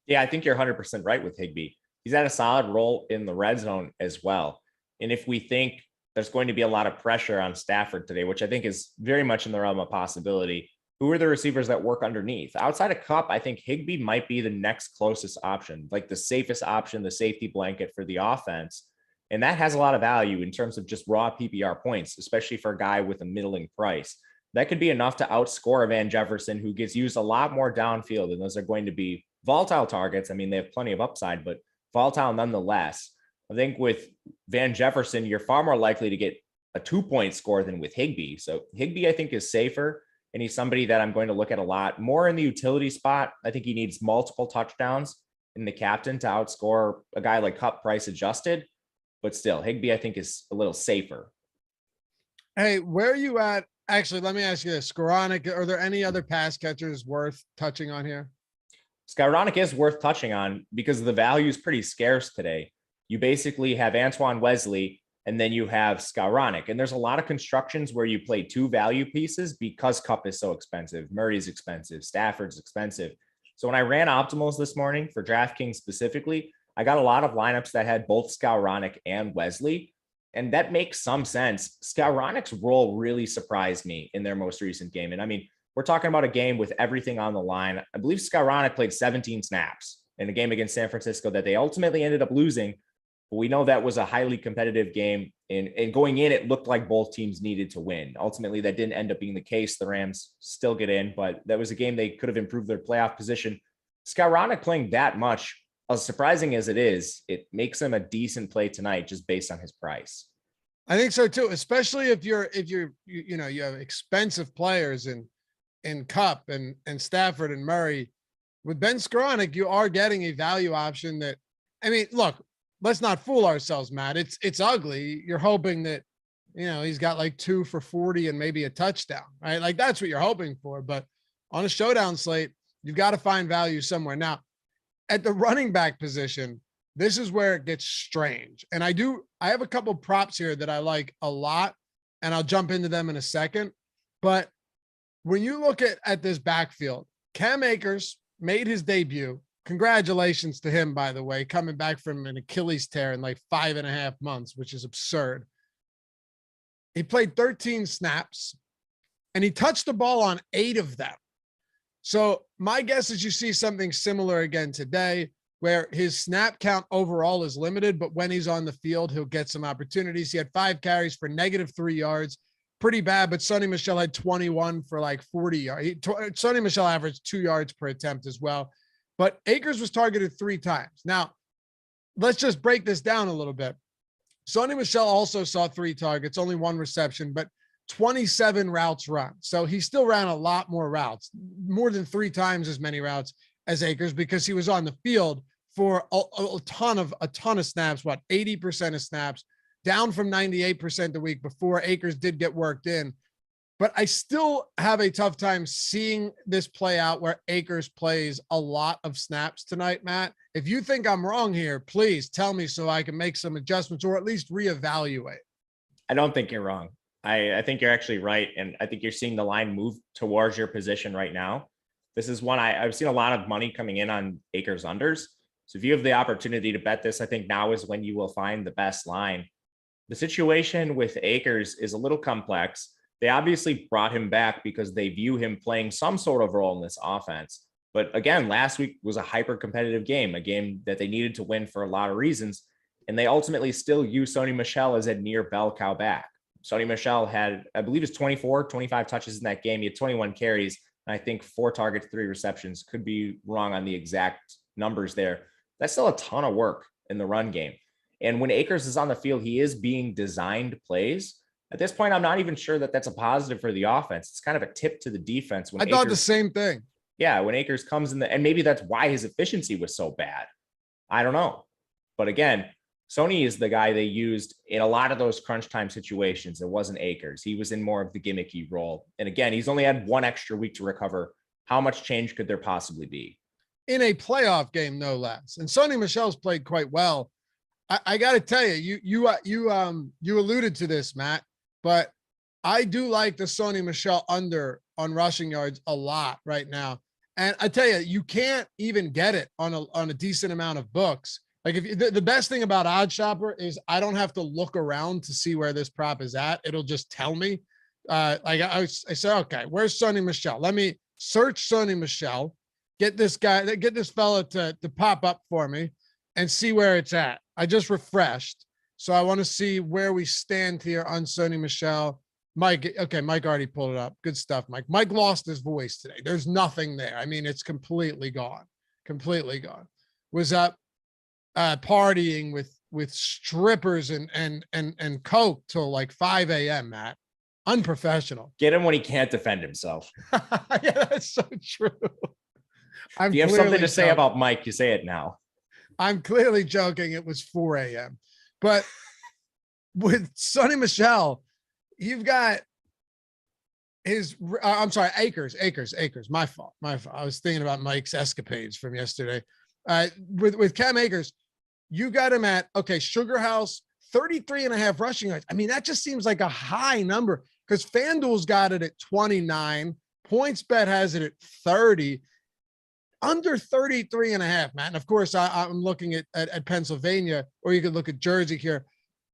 Yeah, I think you're 100% right with Higbee. He's had a solid role in the red zone as well. And if we think there's going to be a lot of pressure on Stafford today, which I think is very much in the realm of possibility, who are the receivers that work underneath? Outside of Kupp, I think Higbee might be the next closest option, like the safest option, the safety blanket for the offense. And that has a lot of value in terms of just raw PPR points, especially for a guy with a middling price. That could be enough to outscore Van Jefferson, who gets used a lot more downfield, and those are going to be volatile targets. I mean, they have plenty of upside, but volatile nonetheless. I think with Van Jefferson, you're far more likely to get a 2-point score than with Higbee. So Higbee, I think, is safer, and he's somebody that I'm going to look at a lot more in the utility spot. I think he needs multiple touchdowns in the captain to outscore a guy like Kupp price adjusted, but still Higbee, I think, is a little safer. Hey, where are you at? Actually, let me ask you this. Skoranek, are there any other pass catchers worth touching on here? Skoranek is worth touching on because the value is pretty scarce today. You basically have Antoine Wesley, and then you have Skoranek. And there's a lot of constructions where you play 2 value pieces because Kupp is so expensive. Murray's expensive. Stafford's expensive. So when I ran optimals this morning for DraftKings specifically, I got a lot of lineups that had both Skoranek and Wesley. And that makes some sense. Skowronek's role really surprised me in their most recent game. And I mean, we're talking about a game with everything on the line. I believe Skowronek played 17 snaps in a game against San Francisco that they ultimately ended up losing. But we know that was a highly competitive game. And going in, it looked like both teams needed to win. Ultimately, that didn't end up being the case. The Rams still get in, but that was a game they could have improved their playoff position. Skowronek playing that much, as surprising as it is, it makes him a decent play tonight just based on his price. I think so too, especially if you have expensive players in Kupp and Stafford and Murray. With Ben Skowronek, you are getting a value option that, I mean, look, let's not fool ourselves, Matt. It's ugly. You're hoping that, he's got like 2 for 40 and maybe a touchdown, right? Like that's what you're hoping for. But on a showdown slate, you've got to find value somewhere. Now, at the running back position, this is where it gets strange. And I have a couple props here that I like a lot, and I'll jump into them in a second. But when you look at this backfield, Cam Akers made his debut. Congratulations to him, by the way, coming back from an Achilles tear in like 5.5 months, which is absurd. He played 13 snaps and he touched the ball on 8 of them. So my guess is you see something similar again today, where his snap count overall is limited, but when he's on the field, he'll get some opportunities. He had 5 carries for -3 yards. Pretty bad, but Sonny Michel had 21 for like 40 yards. Sonny Michel averaged 2 yards per attempt as well. But Akers was targeted 3 times. Now, let's just break this down a little bit. Sonny Michel also saw 3 targets, only 1 reception, but 27 routes run. So he still ran a lot more routes, more than 3 times as many routes as Akers, because he was on the field for a ton of snaps, 80% of snaps, down from 98% the week before. Akers did get worked in. But I still have a tough time seeing this play out where Akers plays a lot of snaps tonight, Matt. If you think I'm wrong here, please tell me so I can make some adjustments or at least reevaluate. I don't think you're wrong. I think you're actually right. And I think you're seeing the line move towards your position right now. This is one I've seen a lot of money coming in on Akers unders. So if you have the opportunity to bet this, I think now is when you will find the best line. The situation with Akers is a little complex. They obviously brought him back because they view him playing some sort of role in this offense. But again, last week was a hyper competitive game, a game that they needed to win for a lot of reasons. And they ultimately still use Sonny Michel as a near bell cow back. Sonny Michel had, I believe it's 25 touches in that game. He had 21 carries, and I think 4 targets, 3 receptions. Could be wrong on the exact numbers there. That's still a ton of work in the run game. And when Akers is on the field, he is being designed plays. At this point, I'm not even sure that that's a positive for the offense. It's kind of a tip to the defense. I thought the same thing. Yeah, when Akers comes in, and maybe that's why his efficiency was so bad. I don't know. But again, Sonny is the guy they used in a lot of those crunch time situations. It wasn't Akers. He was in more of the gimmicky role. And again, he's only had 1 extra week to recover. How much change could there possibly be? In a playoff game, no less. And Sonny Michel's played quite well. I got to tell you, you alluded to this, Matt, but I do like the Sonny Michel under on rushing yards a lot right now. And I tell you, you can't even get it on a decent amount of books. Like the best thing about Odd Shopper is I don't have to look around to see where this prop is at. It'll just tell me. I said, okay, where's Sonny Michel? Let me search Sonny Michel, get this fella to pop up for me and see where it's at. I just refreshed. So I want to see where we stand here on Sonny Michel. Mike, okay, Mike already pulled it up. Good stuff, Mike. Mike lost his voice today. There's nothing there. I mean, it's completely gone. Completely gone. Was up partying with strippers and coke till like 5 a.m., Matt. Unprofessional. Get him when he can't defend himself. Yeah, that's so true. If you have something to say about Mike, you say it now. I'm clearly joking. It was 4 a.m. But with Sonny Michel, you've got Akers. My fault. I was thinking about Mike's escapades from yesterday. With Cam Akers, you got him at, okay, Sugar House, 33.5 rushing yards. I mean, that just seems like a high number because FanDuel's got it at 29. PointsBet has it at 30. Under 33.5, Matt. And of course, I'm looking at Pennsylvania, or you could look at Jersey here.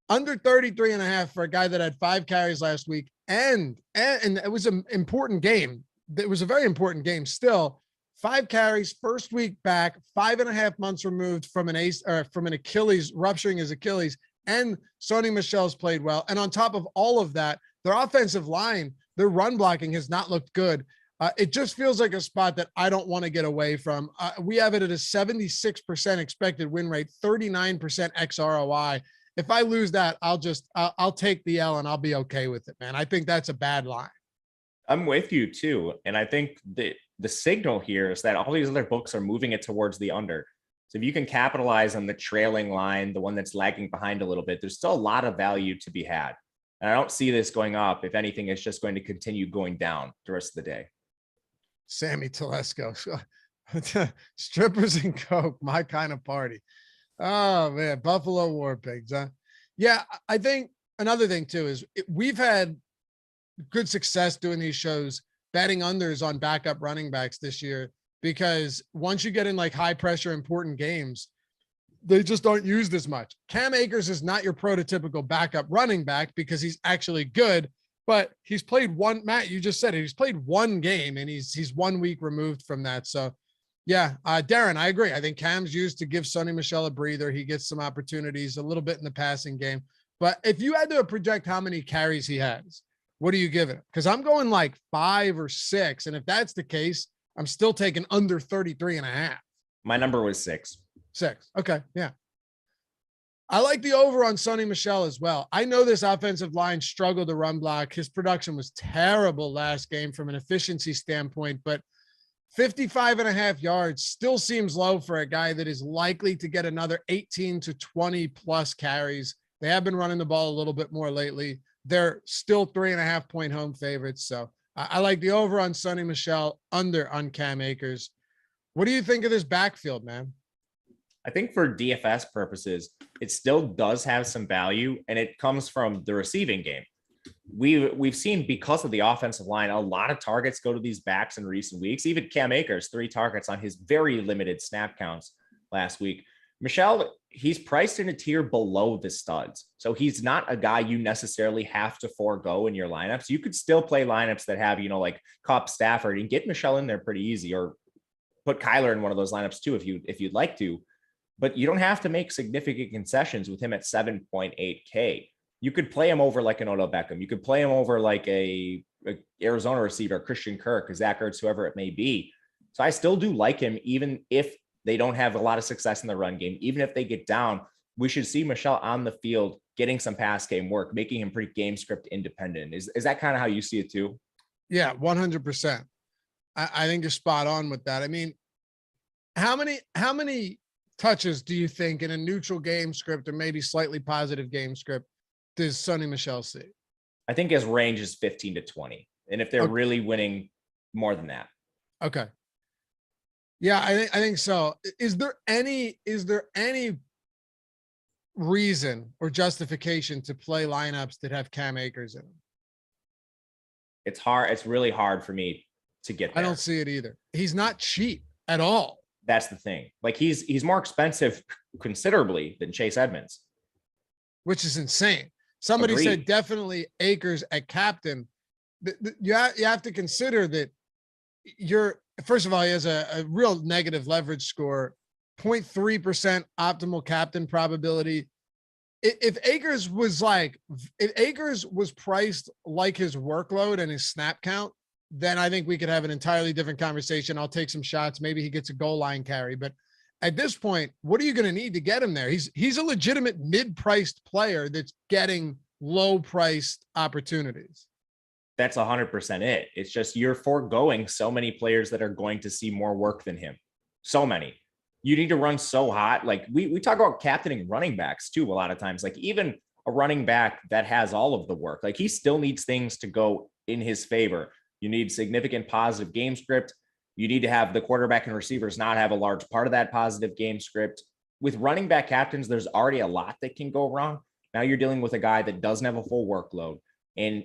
Under 33.5 for a guy that had 5 carries last week. And it was an important game. It was a very important game still. 5 carries, first week back, 5.5 months removed from from an Achilles, rupturing his Achilles. And Sony Michel's played well. And on top of all of that, their offensive line, their run blocking has not looked good. It just feels like a spot that I don't want to get away from. We have it at a 76% expected win rate, 39% XROI. If I lose that, I'll take the L and I'll be okay with it, man. I think that's a bad line. I'm with you too. And I think the signal here is that all these other books are moving it towards the under. So if you can capitalize on the trailing line, the one that's lagging behind a little bit, there's still a lot of value to be had. And I don't see this going up. If anything, it's just going to continue going down the rest of the day. Sammy Telesco, strippers and coke, my kind of party. Oh man, Buffalo War Pigs, huh? Yeah, I think another thing too is we've had good success doing these shows, betting unders on backup running backs this year, because once you get in like high pressure important games, they just aren't used as much. Cam Akers is not your prototypical backup running back because he's actually good, but he's played one, Matt, you just said it, he's played one game and he's 1 week removed from that. So yeah, Darren, I agree. I think Cam's used to give Sony Michel a breather. He gets some opportunities a little bit in the passing game, but if you had to project how many carries he has, what do you give it? Because I'm going like 5 or 6. And if that's the case, I'm still taking under 33.5. My number was 6. 6. Okay. Yeah. I like the over on Sony Michel as well. I know this offensive line struggled to run block. His production was terrible last game from an efficiency standpoint, but 55.5 yards still seems low for a guy that is likely to get another 18 to 20 plus carries. They have been running the ball a little bit more lately. They're still 3.5 point home favorites. So I like the over on Sony Michel, under on Cam Akers. What do you think of this backfield, man? I think for DFS purposes, it still does have some value, and it comes from the receiving game. We've seen, because of the offensive line, a lot of targets go to these backs in recent weeks. Even Cam Akers, 3 targets on his very limited snap counts last week. Michel, he's priced in a tier below the studs. So he's not a guy you necessarily have to forego in your lineups. You could still play lineups that have, like Kupp, Stafford, and get Michel in there pretty easy, or put Kyler in one of those lineups too, if you'd like to. But you don't have to make significant concessions with him at 7.8K. You could play him over like an Odell Beckham. You could play him over like a Arizona receiver, Christian Kirk, or Zack Ertz, whoever it may be. So I still do like him, even if they don't have a lot of success in the run game. Even if they get down, we should see Michel on the field getting some pass game work, making him pretty game script independent. Is that kind of how you see it too? Yeah, 100%. I think you're spot on with that. I mean, how many touches do you think in a neutral game script or maybe slightly positive game script does Sony Michel see? I think his range is 15 to 20. And if they're really winning, more than that. Okay. Yeah, I think so. Is there any reason or justification to play lineups that have Cam Akers in them? It's hard. It's really hard for me to get there. I don't see it either. He's not cheap at all. That's the thing. Like he's more expensive considerably than Chase Edmonds, which is insane. Somebody Agreed. Said definitely Akers at captain. You have to consider that first of all, he has a real negative leverage score, 0.3% optimal captain probability. If Akers was priced like his workload and his snap count, then I think we could have an entirely different conversation. I'll take some shots. Maybe he gets a goal line carry, but at this point, what are you going to need to get him there? He's a legitimate mid-priced player that's getting low-priced opportunities. That's 100% it. It's just you're foregoing so many players that are going to see more work than him. So many. You need to run so hot. Like we talk about captaining running backs too a lot of times. Like even a running back that has all of the work, like he still needs things to go in his favor. You need significant positive game script. You need to have the quarterback and receivers not have a large part of that positive game script. With running back captains, there's already a lot that can go wrong. Now you're dealing with a guy that doesn't have a full workload. And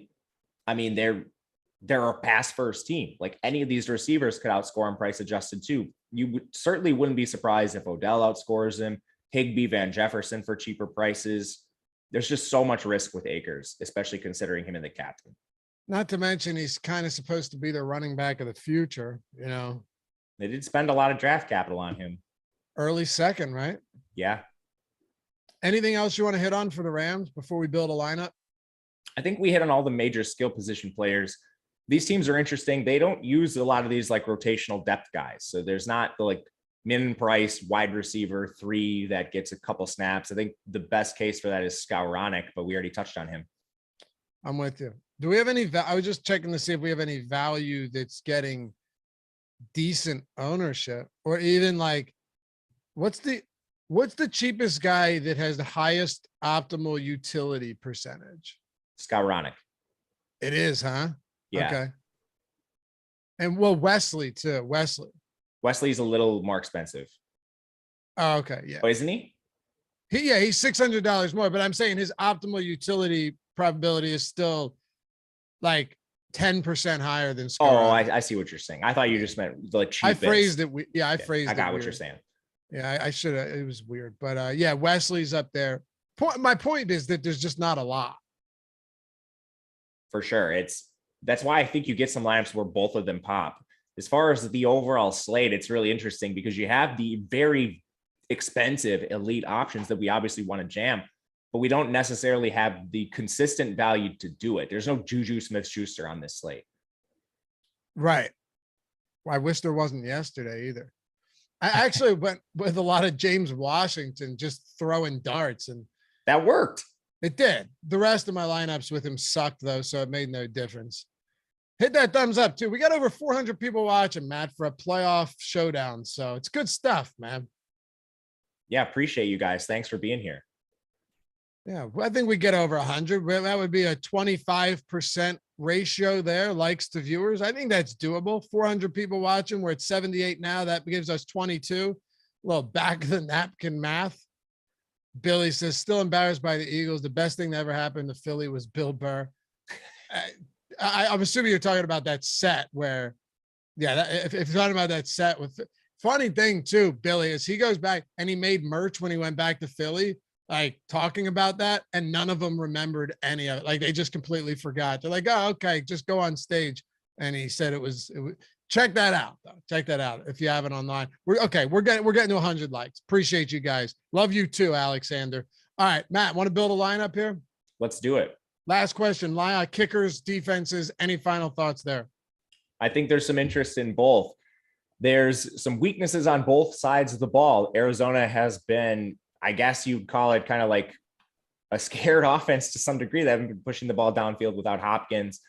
I mean, they're a pass first team. Like any of these receivers could outscore him price adjusted too. You certainly wouldn't be surprised if Odell outscores him, Higbee, Van Jefferson for cheaper prices. there's just so much risk with Akers, especially considering him in the captain. Not to mention he's kind of supposed to be the running back of the future, you know. They did spend a lot of draft capital on him. Early second, right? Yeah. Anything else you want to hit on for the Rams before we build a lineup? I think we hit on all the major skill position players. These teams are interesting. They don't use a lot of these like rotational depth guys. So there's not the like min price wide receiver 3 that gets a couple snaps. I think the best case for that is Skowronek, but we already touched on him. I'm with you. Do we have any? I was just checking to see if we have any value that's getting decent ownership, or even like, what's the cheapest guy that has the highest optimal utility percentage? Skowronek. It is, huh? Yeah. Okay. And well, Wesley too. Wesley's a little more expensive. Oh, okay. Yeah. Oh, isn't he? He's $600 more, but I'm saying his optimal utility probability is still like 10% higher than Skowronek. Oh, I see what you're saying. I thought you just meant like cheapest. I phrased it. I phrased it. I got what weird. you're saying. Yeah, I should have. It was weird, but yeah, Wesley's up there. My point is that there's just not a lot. For sure. That's why I think you get some lineups where both of them pop. As far as the overall slate, it's really interesting because you have the very expensive elite options that we obviously want to jam, but we don't necessarily have the consistent value to do it. There's no Juju Smith-Schuster on this slate. Right. Well, I wish there wasn't yesterday either. I actually went with a lot of James Washington just throwing darts, and that worked. It did. The rest of my lineups with him sucked though, so it made no difference. Hit that thumbs up too. We got over 400 people watching, Matt, for a playoff showdown. So it's good stuff, man. Yeah, appreciate you guys. Thanks for being here. Yeah, I think we get over 100. That would be a 25% ratio there, likes to viewers. I think that's doable. 400 people watching. We're at 78 now. That gives us 22. A little back of the napkin math. Billy says, still embarrassed by the Eagles. The best thing that ever happened to Philly was Bill Burr. I'm assuming you're talking about that set where, yeah, if you're talking about that set with funny thing too, Billy, is he goes back and he made merch when he went back to Philly, like talking about that, and none of them remembered any of it. Like they just completely forgot. They're like, oh, okay, just go on stage. And he said it was check that out though. Check that out if you have it online. We're getting to 100 likes. Appreciate you guys. Love you too, Alexander. All right, Matt, want to build a lineup here? Let's do it. Last question, kickers, defenses, any final thoughts there? I think there's some interest in both. There's some weaknesses on both sides of the ball. Arizona has been, I guess you'd call it kind of like a scared offense to some degree. They haven't been pushing the ball downfield without Hopkins.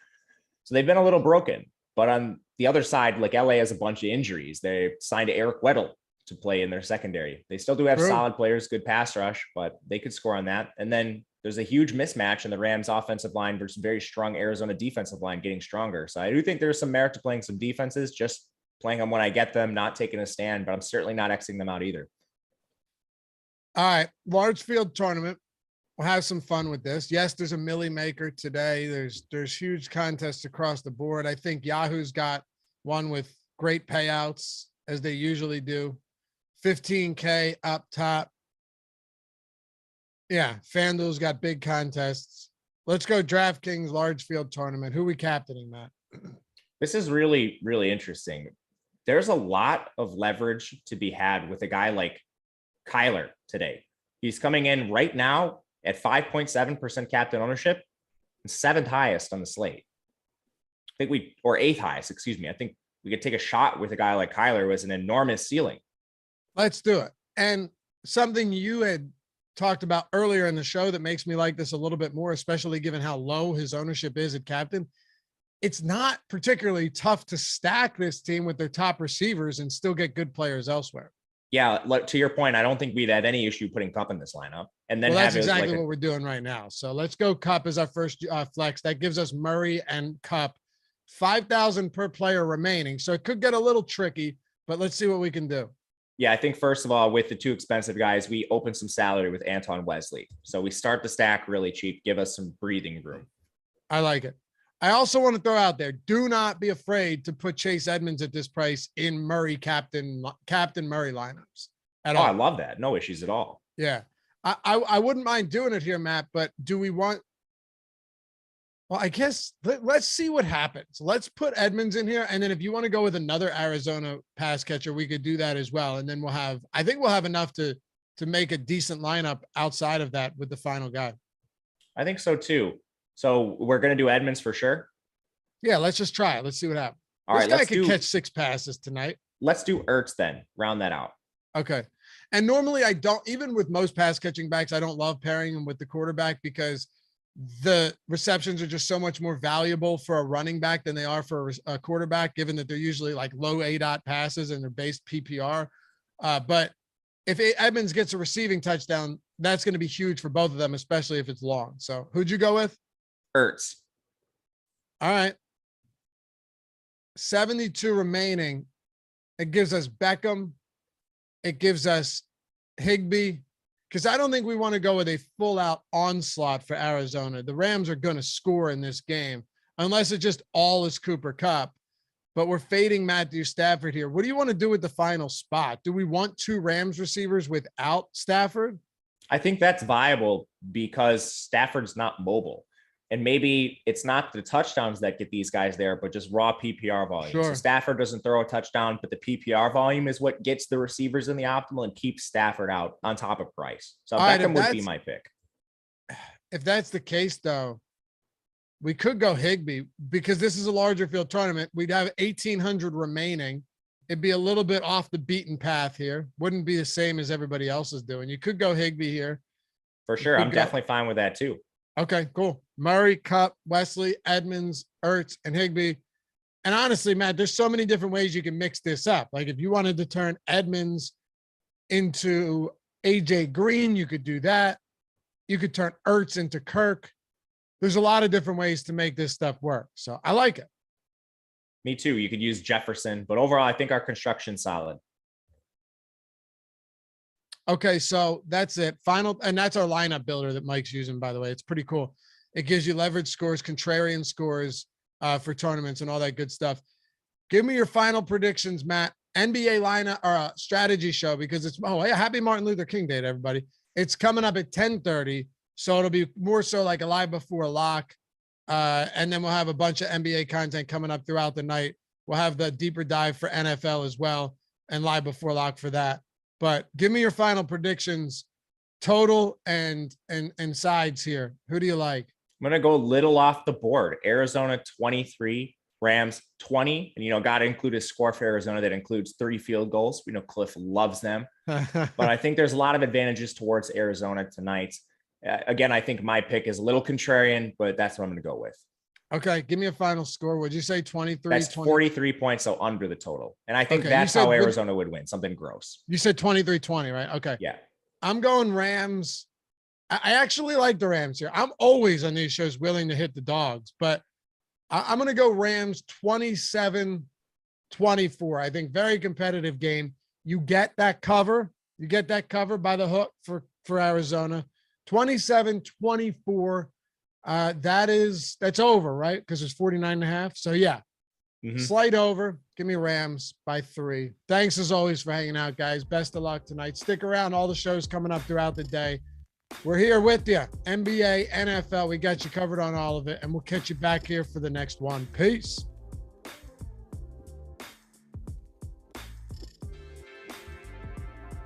So they've been a little broken. But on the other side, like LA has a bunch of injuries. They signed Eric Weddle to play in their secondary. They still do have solid players, good pass rush, but they could score on that. And then there's a huge mismatch in the Rams offensive line versus very strong Arizona defensive line getting stronger. So I do think there's some merit to playing some defenses, just playing them when I get them, not taking a stand, but I'm certainly not Xing them out either. All right. Large field tournament. We'll have some fun with this. Yes, there's a Millie Maker today. There's huge contests across the board. I think Yahoo's got one with great payouts as they usually do. 15K up top. Yeah, FanDuel's got big contests. Let's go DraftKings large field tournament. Who are we captaining, Matt? This is really, really interesting. There's a lot of leverage to be had with a guy like Kyler today. He's coming in right now at 5.7% captain ownership, and 7th highest on the slate. I think or 8th highest, excuse me. I think we could take a shot with a guy like Kyler with an enormous ceiling. Let's do it. And something you had talked about earlier in the show that makes me like this a little bit more, especially given how low his ownership is at captain. It's not particularly tough to stack this team with their top receivers and still get good players elsewhere. Yeah, to your point, I don't think we'd had any issue putting Kupp in this lineup. And then that's exactly what we're doing right now. So let's go Kupp as our first flex. That gives us Murray and Kupp, 5,000 per player remaining. So it could get a little tricky, but let's see what we can do. Yeah, I think first of all, with the two expensive guys, we open some salary with Anton Wesley. So we start the stack really cheap, give us some breathing room. I like it. I also want to throw out there, do not be afraid to put Chase Edmonds at this price in Murray captain Murray lineups at all. I love that. No issues at all. Yeah. I wouldn't mind doing it here, Matt, but do we want, well, I guess let's see what happens. Let's put Edmonds in here. And then if you want to go with another Arizona pass catcher, we could do that as well. And then I think we'll have enough to make a decent lineup outside of that with the final guy. I think so too. So we're going to do Edmonds for sure. Yeah, let's just try it. Let's see what happens. All right, this guy could catch 6 passes tonight. Let's do Ertz then. Round that out. Okay. And normally I don't, even with most pass catching backs, I don't love pairing them with the quarterback because the receptions are just so much more valuable for a running back than they are for a quarterback, given that they're usually like low ADOT passes and they're based PPR. But if Edmonds gets a receiving touchdown, that's going to be huge for both of them, especially if it's long. So who'd you go with? Ertz. All right. 72 remaining. It gives us Beckham. It gives us Higbee, because I don't think we want to go with a full out onslaught for Arizona. The Rams are going to score in this game unless it just all is Cooper Kupp, but we're fading Matthew Stafford here. What do you want to do with the final spot? Do we want 2 Rams receivers without Stafford? I think that's viable because Stafford's not mobile. And maybe it's not the touchdowns that get these guys there, but just raw PPR volume. Sure. So Stafford doesn't throw a touchdown, but the PPR volume is what gets the receivers in the optimal and keeps Stafford out on top of Price. So Beckham would be my pick. If that's the case, though, we could go Higbee because this is a larger field tournament. We'd have 1,800 remaining. It'd be a little bit off the beaten path here. Wouldn't be the same as everybody else is doing. You could go Higbee here. For sure. I'm definitely fine with that too. Okay, cool. Murray, Kupp, Wesley, Edmonds, Ertz, and Higbee. And honestly, Matt, there's so many different ways you can mix this up. Like if you wanted to turn Edmonds into AJ Green, you could do that. You could turn Ertz into Kirk. There's a lot of different ways to make this stuff work. So I like it. Me too. You could use Jefferson, but overall, I think our construction's solid. Okay, so that's it. Final, and that's our lineup builder that Mike's using, by the way. It's pretty cool. It gives you leverage scores, contrarian scores for tournaments and all that good stuff. Give me your final predictions, Matt. NBA lineup or strategy show, because it's, oh yeah, happy Martin Luther King Day to everybody. It's coming up at 10:30, so it'll be more so like a live before lock. And then we'll have a bunch of NBA content coming up throughout the night. We'll have the deeper dive for NFL as well and live before lock for that. But give me your final predictions, total and sides here. Who do you like? I'm going to go little off the board. Arizona 23, Rams 20. And, got to include a score for Arizona that includes 30 field goals. We know Cliff loves them. But I think there's a lot of advantages towards Arizona tonight. Again, I think my pick is a little contrarian, but that's what I'm going to go with. Okay, give me a final score. Would you say 23? That's 20? 43 points, so under the total. And I think Okay, that's how Arizona would win, something gross. You said 23-20, right? Okay. Yeah. I'm going Rams. I actually like the Rams here. I'm always on these shows willing to hit the dogs, but I'm going to go Rams 27-24. I think very competitive game. You get that cover. You get that cover by the hook for Arizona. 27-24. That's over, right? Because it's 49.5. So yeah, slight over. Give me Rams by 3. Thanks as always for hanging out, guys. Best of luck tonight. Stick around. All the shows coming up throughout the day. We're here with you. NBA, NFL. We got you covered on all of it, and we'll catch you back here for the next one. Peace.